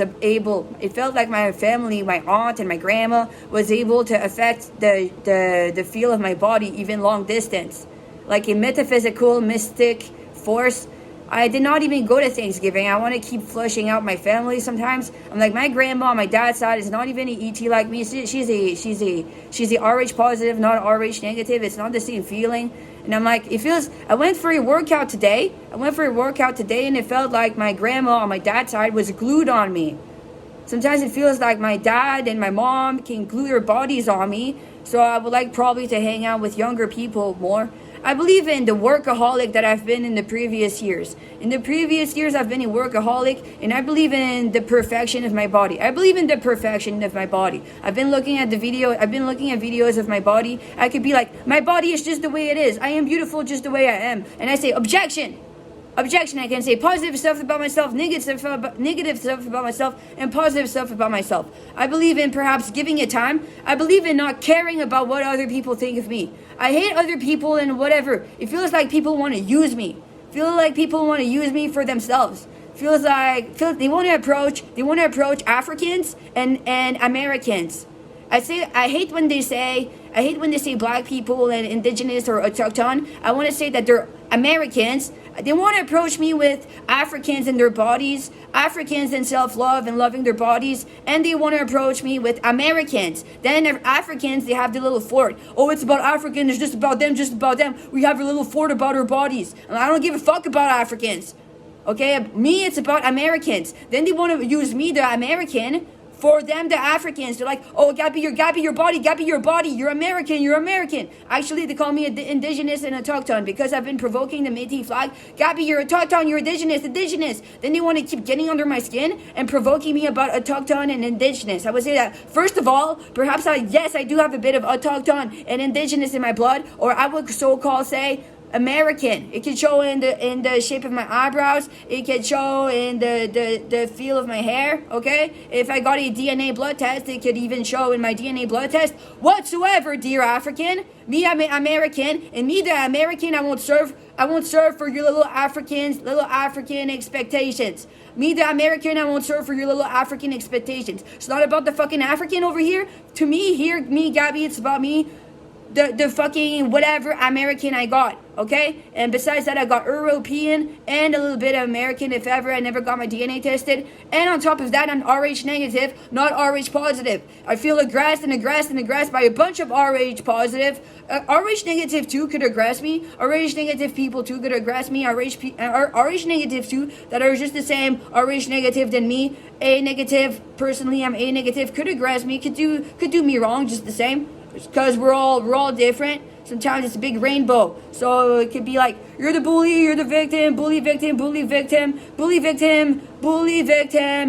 aunt and my grandma was able to affect the feel of my body even long distance. Like a metaphysical, mystic force. I did not even go to Thanksgiving. I want to keep flushing out my family sometimes. I'm like, my grandma on my dad's side is not even an ET like me. She's a RH positive, not RH negative. It's not the same feeling. And I'm like, I went for a workout today and it felt like my grandma on my dad's side was glued on me. Sometimes it feels like my dad and my mom can glue their bodies on me. So I would like probably to hang out with younger people more. I believe in the workaholic that I've been in the previous years. In the previous years, I've been a workaholic, and I believe in the perfection of my body. I've been looking at videos of my body. I could be like, my body is just the way it is. I am beautiful just the way I am. And I say, objection. I can say positive stuff about myself, negative stuff about myself, and positive stuff about myself. I believe in perhaps giving it time. I believe in not caring about what other people think of me. I hate other people and whatever. It feels like people want to use me. For themselves. Feels like they want to approach Africans and Americans. I hate when they say black people and indigenous or autochthon. I want to say that they're Americans. They want to approach me with Africans and their bodies, Africans and self-love and loving their bodies, and they want to approach me with Americans. Then Africans, they have the little fort. Oh, it's about Africans, it's just about them. We have a little fort about our bodies. And I don't give a fuck about Africans. Okay, me, it's about Americans. Then they want to use me, the American, for them, the Africans. They're like, oh, Gabbie, your body, you're American. Actually, they call me indigenous and autochthon because I've been provoking the Métis flag. Gabbie, you're autochthon, you're indigenous. Then they want to keep getting under my skin and provoking me about autochthon and indigenous. I would say that, first of all, perhaps I do have a bit of autochthon and indigenous in my blood, or I would so-called say American. It could show in the shape of my eyebrows. It could show in the feel of my hair. Okay, if I got a DNA blood test, it could even show in my DNA blood test. Whatsoever, dear African, me, I'm American, and me, the American, I won't serve for your little African expectations. Me, the American, I won't serve for your little African expectations. It's not about the fucking African over here. To me, here, me, Gabbie, it's about me. The fucking whatever American I got, okay? And besides that, I got European and a little bit of American if ever I never got my DNA tested. And on top of that, I'm RH negative, not RH positive. I feel aggressed by a bunch of RH positive. RH negative too could aggress me. RH negative people too could aggress me. RH negative too that are just the same RH negative than me. A negative, personally, I'm A negative, could aggress me, could do me wrong just the same. Because we're all different. Sometimes it's a big rainbow. So it could be like, you're the bully, you're the victim, bully victim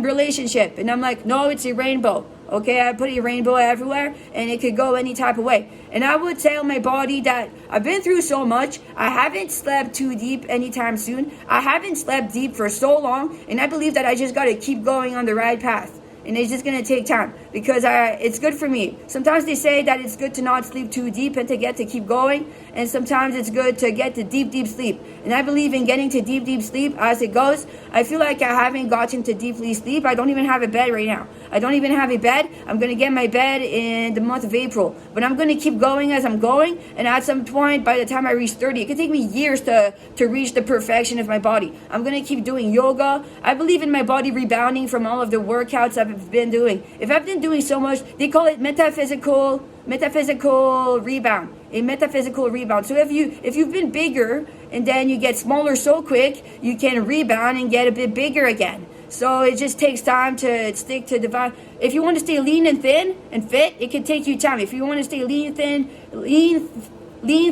relationship. And I'm like, no, it's a rainbow. Okay, I put a rainbow everywhere and it could go any type of way. And I would tell my body that I've been through so much. I haven't slept too deep anytime soon. I haven't slept deep for so long. And I believe that I just got to keep going on the right path. And it's just going to take time because it's good for me. Sometimes they say that it's good to not sleep too deep and to keep going. And sometimes it's good to get to deep sleep. And I believe in getting to deep sleep as it goes. I feel like I haven't gotten to deeply sleep. I don't even have a bed right now. I'm going to get my bed in the month of April. But I'm going to keep going as I'm going. And at some point, by the time I reach 30, it could take me years to reach the perfection of my body. I'm going to keep doing yoga. I believe in my body rebounding from all of the workouts I've been doing. If I've been doing so much, they call it metaphysical metaphysical rebound. A metaphysical rebound. So if you've been bigger and then you get smaller so quick, you can rebound and get a bit bigger again. So it just takes time to stick to divine. If you want to stay lean and thin and fit, it can take you time. If you want to stay lean,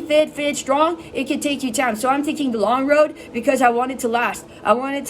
fit, strong, it can take you time. So I'm taking the long road because I want it to last. I want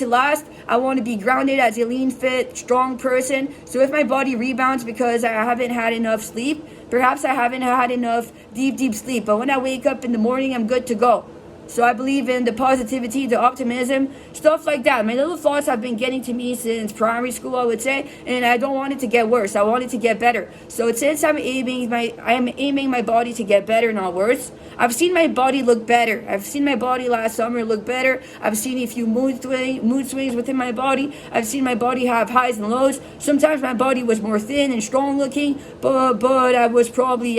to be grounded as a lean, fit, strong person. So if my body rebounds because I haven't had enough sleep, perhaps I haven't had enough deep sleep. But when I wake up in the morning, I'm good to go. So I believe in the positivity, the optimism, stuff like that. My little thoughts have been getting to me since primary school, I would say, and I don't want it to get worse. I want it to get better. So since I'm aiming my body to get better, not worse. I've seen my body look better. I've seen my body last summer look better. I've seen a few mood swings within my body. I've seen my body have highs and lows. Sometimes my body was more thin and strong looking, but I was probably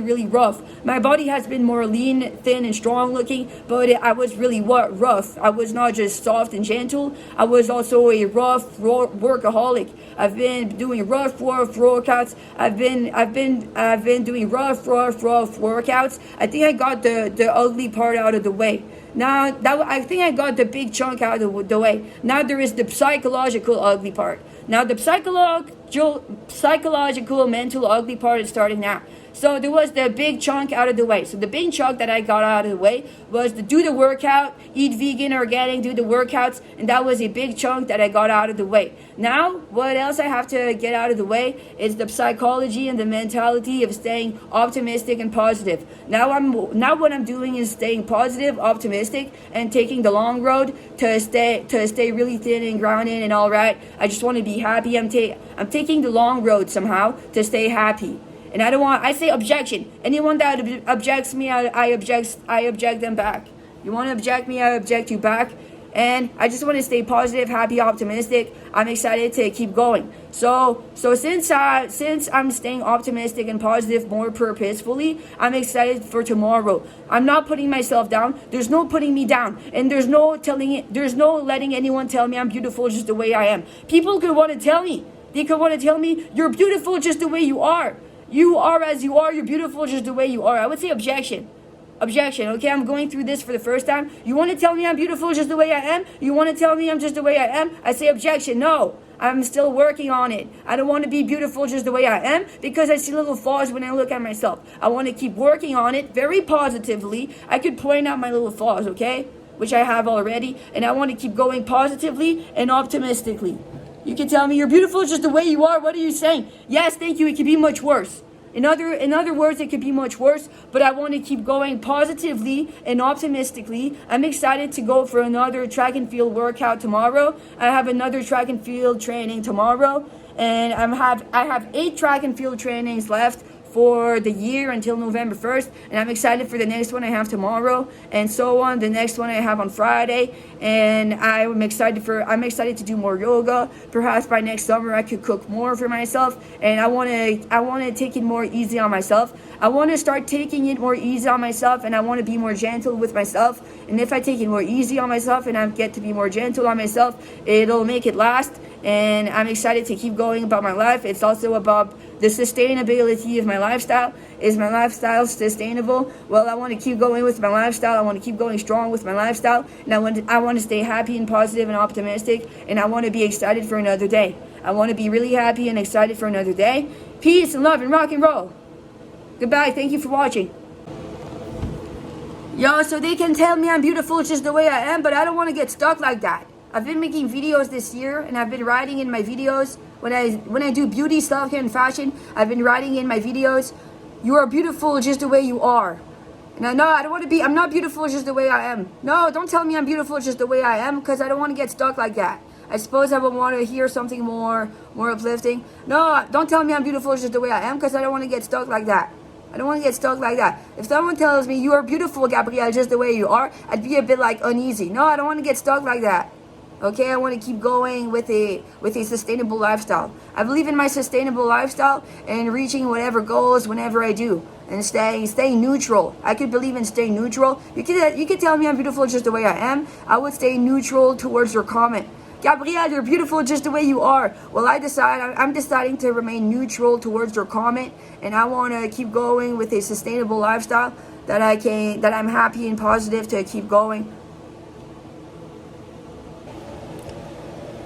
really rough. My body has been more lean, thin, and strong looking, but I was really rough. I was not just soft and gentle. I was also a rough workaholic. I've been doing rough workouts. I've been doing rough workouts. I think I got the ugly part out of the way. Now I think I got the big chunk out of the way. Now there is the psychological ugly part. Now the psychological mental ugly part is starting now. So there was the big chunk out of the way. So the big chunk that I got out of the way was to do the workout, eat vegan, organic, do the workouts, and that was a big chunk that I got out of the way. Now, what else I have to get out of the way is the psychology and the mentality of staying optimistic and positive. Now what I'm doing is staying positive, optimistic, and taking the long road to stay really thin and grounded and all right. I just want to be happy. I'm taking the long road somehow to stay happy. And I say objection. Anyone that objects me, I object them back. You want to object me, I object you back. And I just want to stay positive, happy, optimistic. I'm excited to keep going. So since I'm staying optimistic and positive more purposefully, I'm excited for tomorrow. I'm not putting myself down. There's no putting me down, and there's no letting anyone tell me I'm beautiful just the way I am. People could want to tell me. They could want to tell me you're beautiful just the way you are. You are as you are. You're beautiful just the way you are. I would say objection. Objection. Okay, I'm going through this for the first time. You want to tell me I'm beautiful just the way I am? You want to tell me I'm just the way I am? I say objection. No, I'm still working on it. I don't want to be beautiful just the way I am because I see little flaws when I look at myself. I want to keep working on it very positively. I could point out my little flaws, okay, which I have already, and I want to keep going positively and optimistically. You can tell me you're beautiful just the way you are. What are you saying? Yes, thank you. It could be much worse. In other words, it could be much worse, but I want to keep going positively and optimistically. I'm excited to go for another track and field workout tomorrow. I have another track and field training tomorrow, and I have 8 track and field trainings left for the year until November 1st, and I'm excited for the next one I have tomorrow, and so on. The next one I have on Friday, and I'm excited to do more yoga. Perhaps by next summer I could cook more for myself, and I want to take it more easy on myself. I want to start taking it more easy on myself, and I want to be more gentle with myself. And if I take it more easy on myself and I get to be more gentle on myself, it'll make it last. And I'm excited to keep going about my life. It's also about the sustainability of my lifestyle. Is my lifestyle sustainable? Well, I want to keep going with my lifestyle. I want to keep going strong with my lifestyle. And I want to stay happy and positive and optimistic. And I want to be excited for another day. I want to be really happy and excited for another day. Peace and love and rock and roll. Goodbye. Thank you for watching. Yo, so they can tell me I'm beautiful just the way I am, but I don't want to get stuck like that. I've been making videos this year, and I've been writing in my videos. When I do beauty, self-care, and fashion, I've been writing in my videos, you are beautiful just the way you are. And I don't want to be, I'm not beautiful just the way I am. No, don't tell me I'm beautiful just the way I am, because I don't want to get stuck like that. I suppose I would want to hear something more uplifting. No, don't tell me I'm beautiful just the way I am, because I don't want to get stuck like that. I don't want to get stuck like that. If someone tells me you are beautiful, Gabrielle, just the way you are, I'd be a bit like uneasy. No, I don't want to get stuck like that. Okay, I want to keep going with a sustainable lifestyle. I believe in my sustainable lifestyle and reaching whatever goals whenever I do, and staying neutral. I could believe in staying neutral. You could tell me I'm beautiful just the way I am. I would stay neutral towards your comment. Gabrielle, you're beautiful just the way you are. Well, I'm deciding to remain neutral towards your comment, and I want to keep going with a sustainable lifestyle that I'm happy and positive to keep going.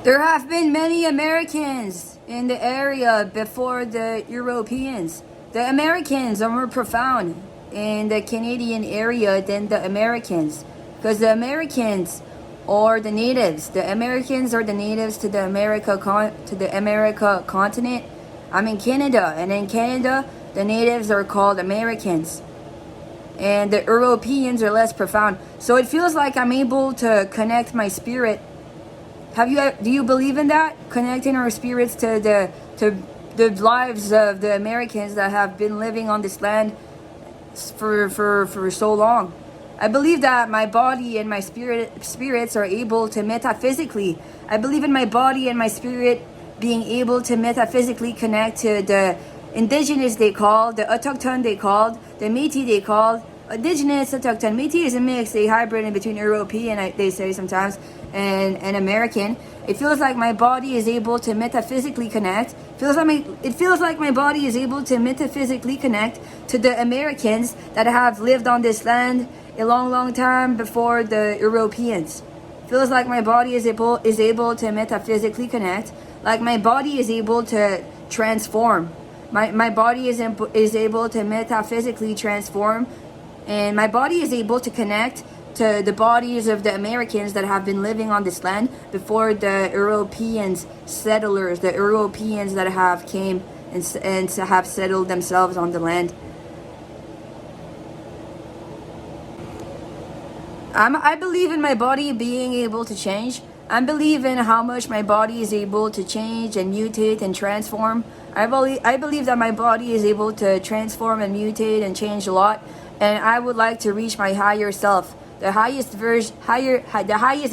There have been many Americans in the area before the Europeans. The Americans are more profound in the Canadian area than the Americans, because the Americans are the natives. The Americans are the natives to the America continent. I'm in Canada, and in Canada, the natives are called Americans, and the Europeans are less profound. So it feels like I'm able to connect my spirit. Do you believe in that? Connecting our spirits to the lives of the Americans that have been living on this land for so long. I believe that my body and my spirits are able to metaphysically. I believe in my body and my spirit being able to metaphysically connect to the indigenous they called, the autochthone they called, the Métis they called. Indigenous, autochthone, Métis is a mix, a hybrid in between European, they say sometimes, and American. It feels like my body is able to metaphysically connect. It feels like my body is able to metaphysically connect to the Americans that have lived on this land a long time before the Europeans. Feels like my body is able to metaphysically connect. Like my body is able to transform. My body is able to metaphysically transform, and my body is able to connect to the bodies of the Americans that have been living on this land before the Europeans settlers, the Europeans that have came and have settled themselves on the land. I believe in my body being able to change. I believe in how much my body is able to change and mutate and transform. I believe that my body is able to transform and mutate and change a lot. And I would like to reach my higher self, the highest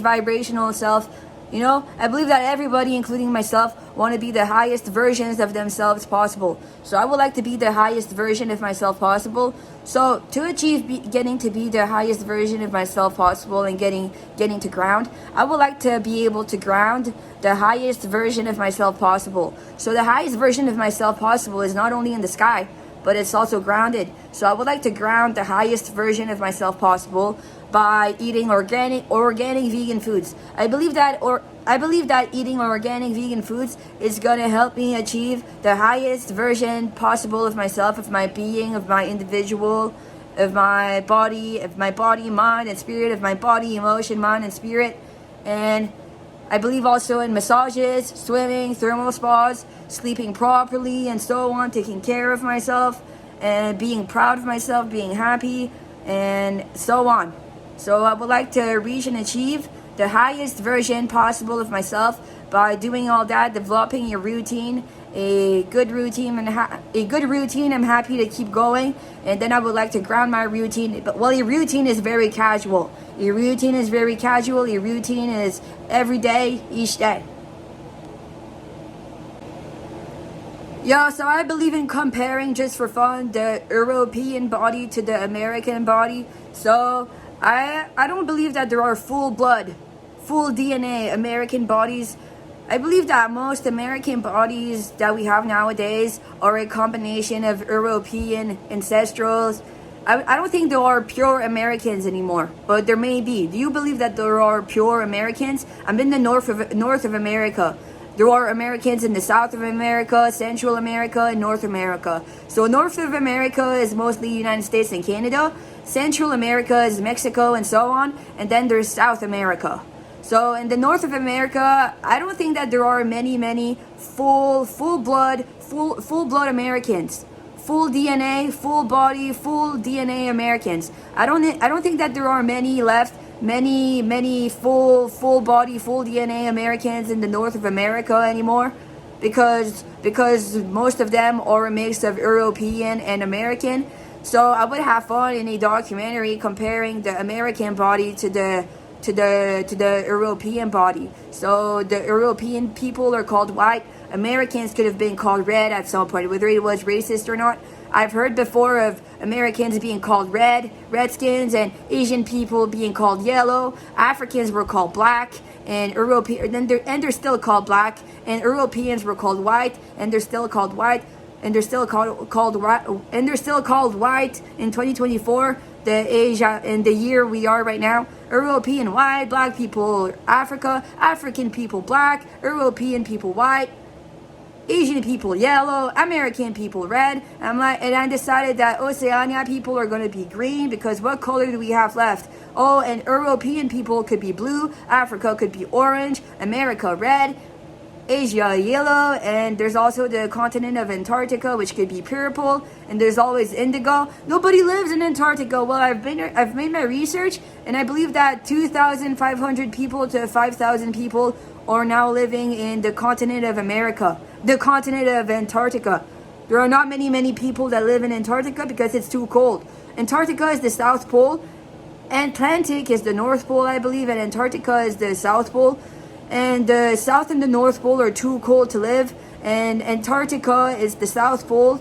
vibrational self. You know, I believe that everybody, including myself, want to be the highest versions of themselves possible. So I would like to be the highest version of myself possible. So to achieve getting to be the highest version of myself possible and getting to ground, I would like to be able to ground the highest version of myself possible. So the highest version of myself possible is not only in the sky, but it's also grounded. So I would like to ground the highest version of myself possible by eating organic vegan foods. I believe that eating organic vegan foods is gonna help me achieve the highest version possible of myself, of my being, of my individual, of my body, mind, and spirit, of my body, emotion, mind, and spirit. And I believe also in massages, swimming, thermal spas, sleeping properly, and so on, taking care of myself, and being proud of myself, being happy, and so on. So I would like to reach and achieve the highest version possible of myself by doing all that, developing a routine, a good routine. I'm happy to keep going, and then I would like to ground my routine. But a routine is very casual. A routine is every day, each day. Yeah, so I believe in comparing, just for fun, the European body to the American body. So I don't believe that there are full blood, full DNA American bodies. I believe that most American bodies that we have nowadays are a combination of European ancestrals. I don't think there are pure Americans anymore, but there may be. Do you believe that there are pure Americans? I'm in the north of America. There are Americans in the South of America, Central America, and North America. So North of America is mostly United States and Canada. Central America is Mexico and so on. And then there's South America. So in the North of America, I don't think that there are many full blood Americans. Full DNA, full body, full DNA Americans. I don't think that there are many left. Many full body, full DNA Americans in the North of America anymore, because most of them are a mix of European and American. So I would have fun in a documentary comparing the American body to the European body. So the European people are called white. Americans could have been called red at some point, whether it was racist or not. I've heard before of Americans being called Redskins, and Asian people being called yellow. Africans were called black, and they're still called black, and Europeans were called white, and they're still called white, and they're still called white in 2024, the Asia in the year we are right now. European white, black people African people black, European people white, Asian people yellow, American people red. And I decided that Oceania people are going to be green, because what color do we have left? Oh, and European people could be blue, Africa could be orange, America red, Asia yellow, and there's also the continent of Antarctica, which could be purple, and there's always indigo. Nobody lives in Antarctica. Well, I've made my research, and I believe that 2,500 people to 5,000 people are now living in the continent of America, the continent of Antarctica. There are not many people that live in Antarctica because it's too cold. Antarctica is the South Pole, Atlantic is the North Pole, I believe, and Antarctica is the South Pole. And the South and the North Pole are too cold to live, and Antarctica is the South Pole,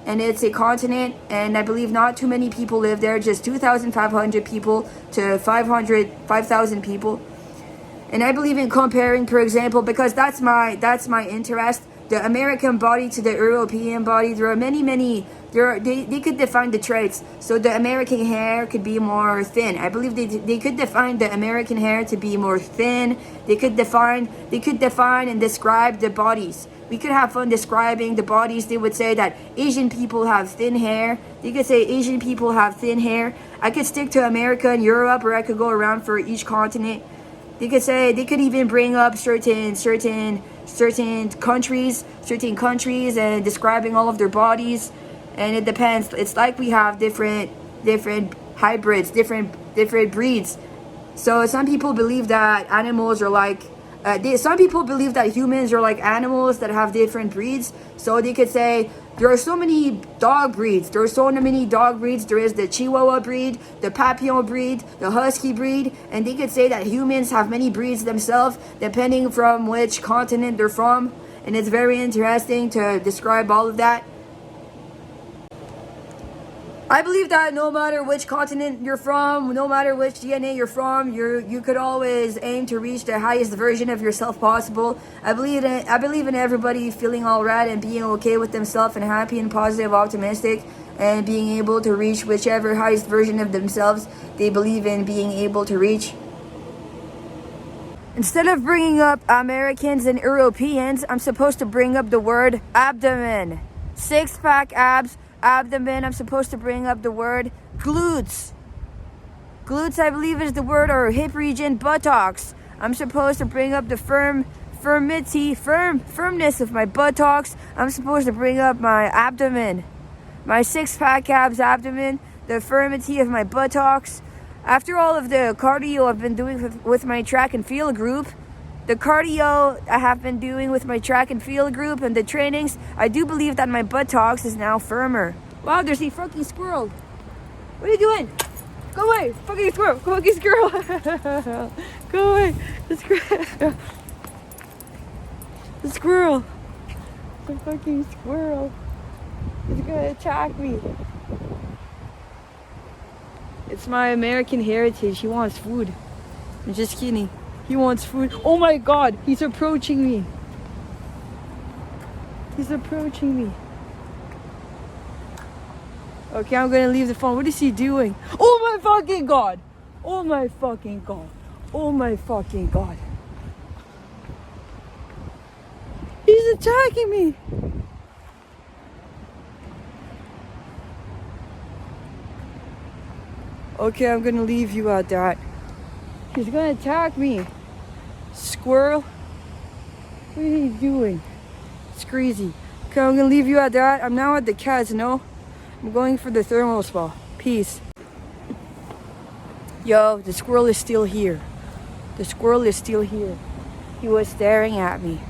and it's a continent, and I believe not too many people live there, just 2,500 people to 5,000 people. And I believe in comparing, for example, because that's my interest, the American body to the European body. There are they could define the traits. So the American hair could be more thin. I believe they could define the American hair to be more thin. They could define and describe the bodies. We could have fun describing the bodies. They would say that Asian people have thin hair. They could say Asian people have thin hair. I could stick to America and Europe, or I could go around for each continent. They could even bring up certain countries and describing all of their bodies. And it depends. It's like we have different hybrids, different breeds. So some people believe that animals are like some people believe that humans are like animals that have different breeds. So they could say there are so many dog breeds. There is the Chihuahua breed, the Papillon breed, the Husky breed, and they could say that humans have many breeds themselves, depending from which continent they're from. And it's very interesting to describe all of that. I believe that no matter which continent you're from, no matter which DNA you're from, you could always aim to reach the highest version of yourself possible. I believe in everybody feeling all right and being okay with themselves and happy and positive, optimistic, and being able to reach whichever highest version of themselves they believe in being able to reach. Instead of bringing up Americans and Europeans, I'm supposed to bring up the word abdomen. Six-pack abs. Abdomen, I'm supposed to bring up the word glutes. Glutes, I believe, is the word, or hip region, buttocks. I'm supposed to bring up the firmness of my buttocks. I'm supposed to bring up my abdomen. My six-pack abs, abdomen, the firmity of my buttocks. After all of the cardio I've been doing with my track and field group, and the trainings, I do believe that my buttocks is now firmer. Wow, there's a fucking squirrel. What are you doing? Go away, fucking squirrel. Go away. The squirrel. The fucking squirrel. He's gonna attack me. It's my American heritage. He wants food. I'm just kidding. He wants food. Oh my god, he's approaching me. Okay, I'm gonna leave the phone. What is he doing? Oh my fucking god. He's attacking me. Okay, I'm gonna leave you at that. He's gonna attack me. Squirrel. What are you doing? It's crazy. Okay, I'm gonna leave you at that. I'm now at the casino. I'm going for the thermal spa. Peace. Yo, the squirrel is still here. He was staring at me.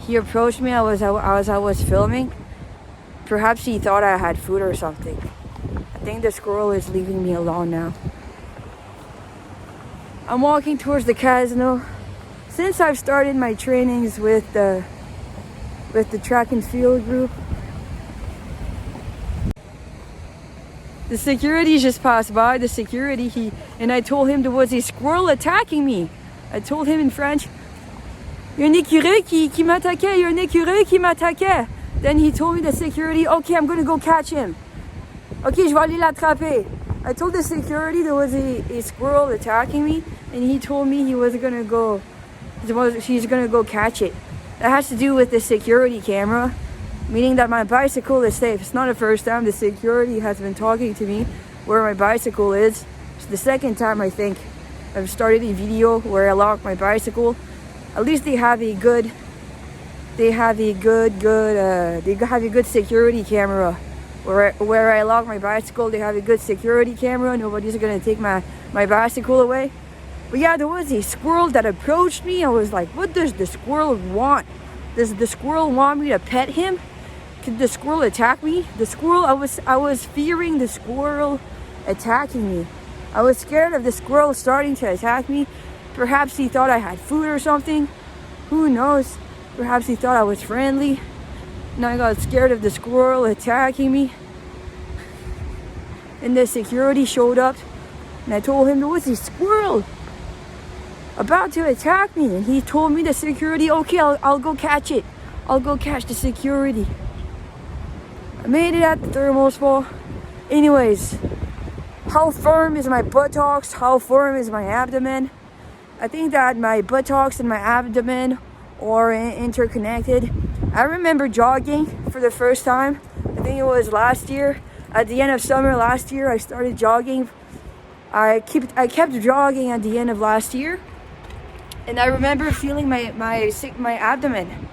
He approached me as I was filming. Perhaps he thought I had food or something. I think the squirrel is leaving me alone now. I'm walking towards the casino. Since I've started my trainings with the track and field group, the security just passed by. And I told him there was a squirrel attacking me. I told him in French, il y a un écureuil qui m'attaquait, il y a un écureuil qui m'attaquait. Then he told me the security, okay, I'm gonna go catch him. Okay, je vais aller l'attraper. I told the security there was a squirrel attacking me, and he told me he's gonna go catch it. That has to do with the security camera, meaning that my bicycle is safe. It's not the first time the security has been talking to me where my bicycle is. It's the second time I think I've started a video where I locked my bicycle. At least they have a good security camera. Where I lock my bicycle, they have a good security camera. Nobody's gonna take my bicycle away. But yeah, there was a squirrel that approached me. I was like, what does the squirrel want? Does the squirrel want me to pet him? Could the squirrel attack me? The squirrel, I was fearing the squirrel attacking me. I was scared of the squirrel starting to attack me. Perhaps he thought I had food or something. Who knows? Perhaps he thought I was friendly. And I got scared of the squirrel attacking me. And the security showed up. And I told him there was a squirrel about to attack me. And he told me, the security, okay, I'll go catch it. I'll go catch the security. I made it at the thermal spa. Anyways, how firm is my buttocks? How firm is my abdomen? I think that my buttocks and my abdomen are interconnected. I remember jogging for the first time. I think it was last year. At the end of summer last year, I started jogging. I kept jogging at the end of last year. And I remember feeling my abdomen.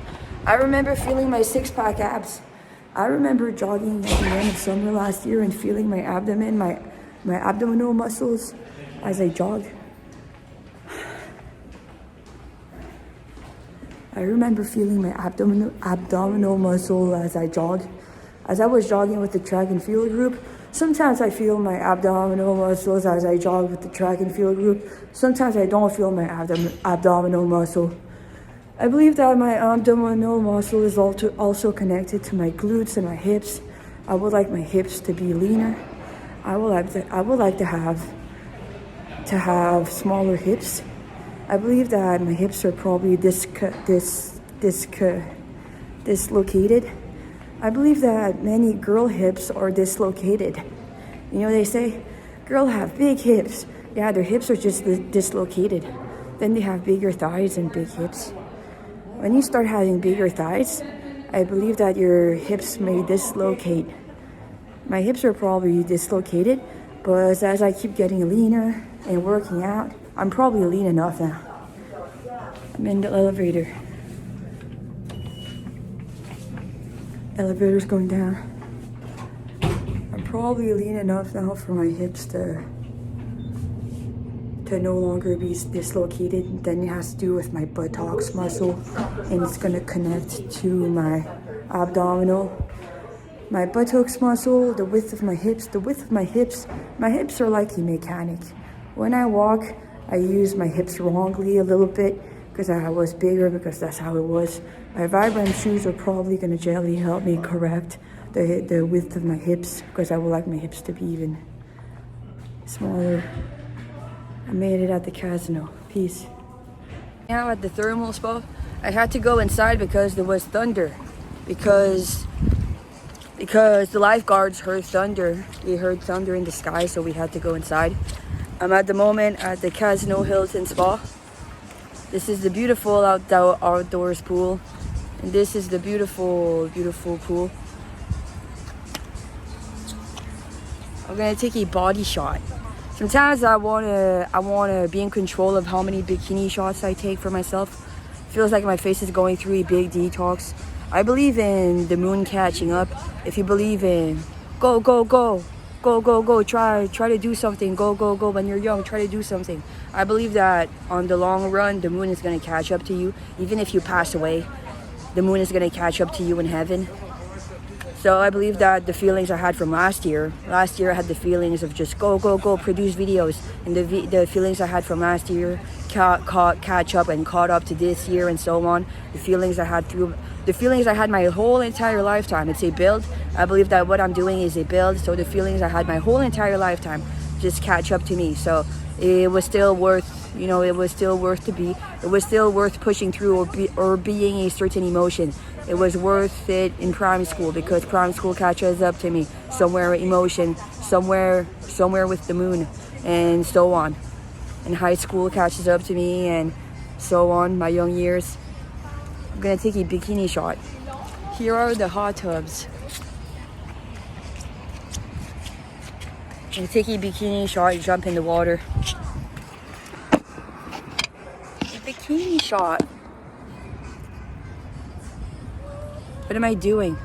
I remember feeling my six-pack abs. I remember jogging at the end of summer last year and feeling my abdomen, my abdominal muscles as I jogged. I remember feeling my abdominal muscle as I jogged. As I was jogging with the track and field group, sometimes I feel my abdominal muscles as I jog with the track and field group. Sometimes I don't feel my abdominal muscle. I believe that my abdominal muscle is also connected to my glutes and my hips. I would like my hips to be leaner. I would like to have smaller hips. I believe that my hips are probably dislocated. I believe that many girl hips are dislocated. You know, they say girls have big hips. Yeah, their hips are just dislocated. Then they have bigger thighs and big hips. When you start having bigger thighs, I believe that your hips may dislocate. My hips are probably dislocated, but as I keep getting leaner and working out, I'm probably lean enough now. I'm in the elevator. Elevator's going down. I'm probably lean enough now for my hips to no longer be dislocated. Then it has to do with my buttocks muscle, and it's gonna connect to my abdominal. My buttocks muscle, the width of my hips. My hips are like a mechanic. When I walk, I use my hips wrongly a little bit because I was bigger, because that's how it was. My Vibram shoes are probably gonna gently help me correct the width of my hips, because I would like my hips to be even smaller. I made it at the casino. Peace. Now at the thermal spa, I had to go inside because there was thunder. Because the lifeguards heard thunder. We heard thunder in the sky, so we had to go inside. I'm at the moment at the Casino Hilton Spa. This is the beautiful outdoors pool. And this is the beautiful, beautiful pool. I'm gonna take a body shot. Sometimes I wanna be in control of how many bikini shots I take for myself. Feels like my face is going through a big detox. I believe in the moon catching up. If you believe in go, try to do something, go. When you're young, try to do something. I believe that on the long run, the moon is gonna catch up to you. Even if you pass away, the moon is gonna catch up to you in heaven. So I believe that the feelings I had from last year I had the feelings of just go, produce videos. And the feelings I had from last year catch up and caught up to this year and so on. The feelings I had my whole entire lifetime. It's a build. I believe that what I'm doing is a build. So the feelings I had my whole entire lifetime just catch up to me. So it was still worth You know, it was still worth to be. It was still worth pushing through or being a certain emotion. It was worth it in primary school because primary school catches up to me. Somewhere emotion, somewhere with the moon, and so on. And high school catches up to me, and so on, my young years. I'm gonna take a bikini shot. Here are the hot tubs. I'm gonna take a bikini shot and jump in the water. A bikini shot. What am I doing?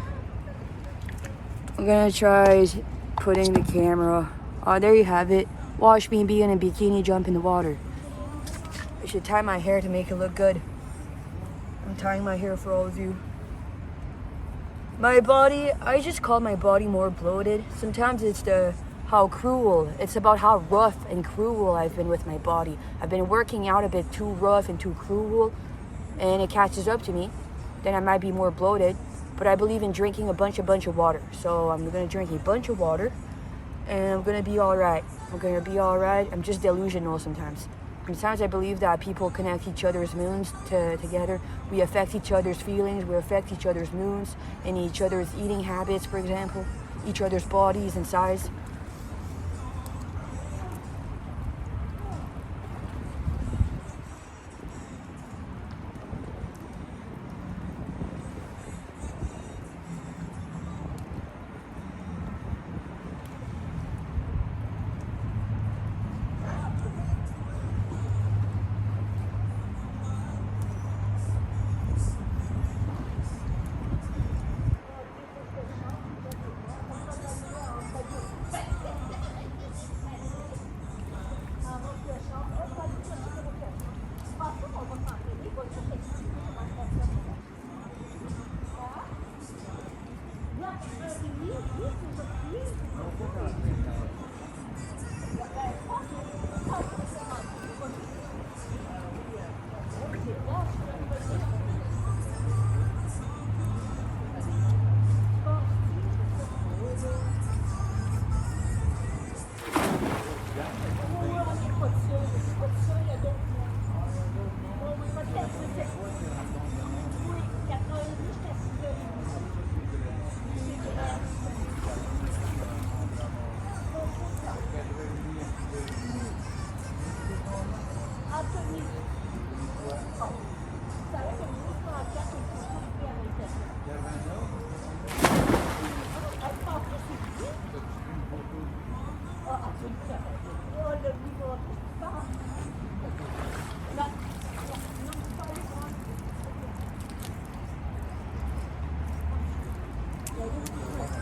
I'm gonna try putting the camera. Oh, there you have it. Watch me be in a bikini jump in the water. I should tie my hair to make it look good. I'm tying my hair for all of you. My body, I just call my body more bloated. Sometimes it's how cruel. It's about how rough and cruel I've been with my body. I've been working out a bit too rough and too cruel, and it catches up to me. Then I might be more bloated. But I believe in drinking a bunch of water. So I'm gonna drink a bunch of water, and I'm gonna be all right. I'm gonna be all right. I'm just delusional sometimes. Sometimes I believe that people connect each other's moons together. We affect each other's feelings. We affect each other's moons and each other's eating habits, for example, each other's bodies and size.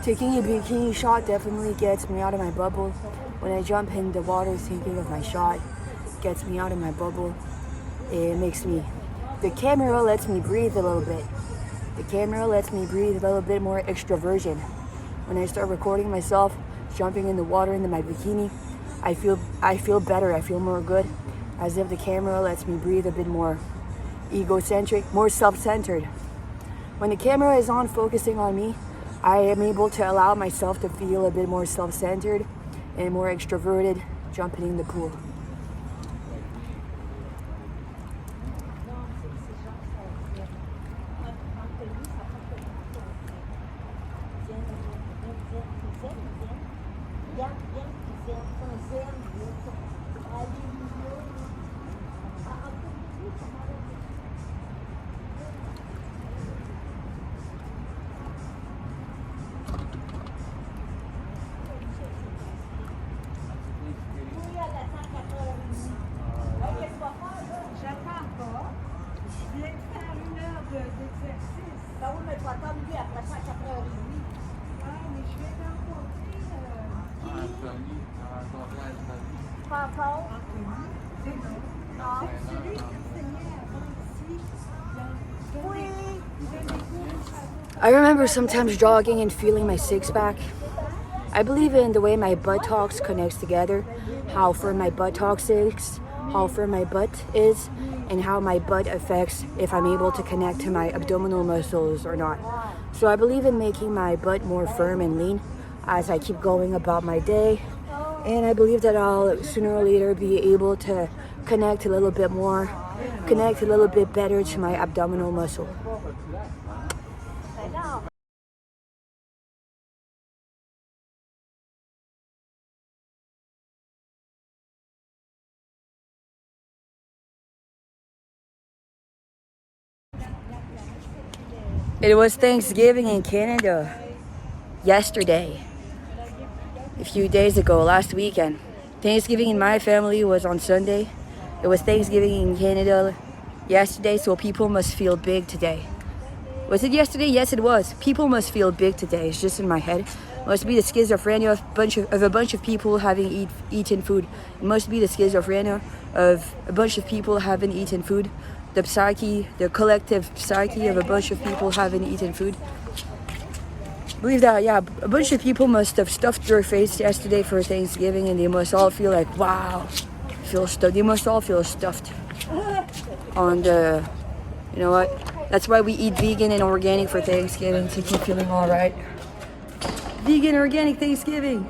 Taking a bikini shot definitely gets me out of my bubble. When I jump in the water thinking of my shot, gets me out of my bubble. It makes me, the camera lets me breathe a little bit. The camera lets me breathe a little bit more extroversion. When I start recording myself jumping in the water into my bikini, I feel better, I feel more good. As if the camera lets me breathe a bit more egocentric, more self-centered. When the camera is on focusing on me, I am able to allow myself to feel a bit more self-centered and more extroverted jumping in the pool. I remember sometimes jogging and feeling my six-pack. I believe in the way my buttocks connects together, how firm my buttocks is, how firm my butt is, and how my butt affects if I'm able to connect to my abdominal muscles or not. So I believe in making my butt more firm and lean as I keep going about my day. And I believe that I'll sooner or later be able to connect a little bit more, connect a little bit better to my abdominal muscle. It was Thanksgiving in Canada yesterday, a few days ago, last weekend. Thanksgiving in my family was on Sunday. It was Thanksgiving in Canada yesterday, so people must feel big today. Was it yesterday? Yes, it was. People must feel big today. It's just in my head. It must be the schizophrenia of a bunch of people having eaten food. It must be the schizophrenia of a bunch of people having eaten food. The psyche, the collective psyche of a bunch of people having eaten food. I believe that, yeah, a bunch of people must have stuffed their face yesterday for Thanksgiving, and they must all feel like, wow, they must all feel stuffed on the, you know what, that's why we eat vegan and organic for Thanksgiving, to keep feeling all right. Vegan, organic Thanksgiving.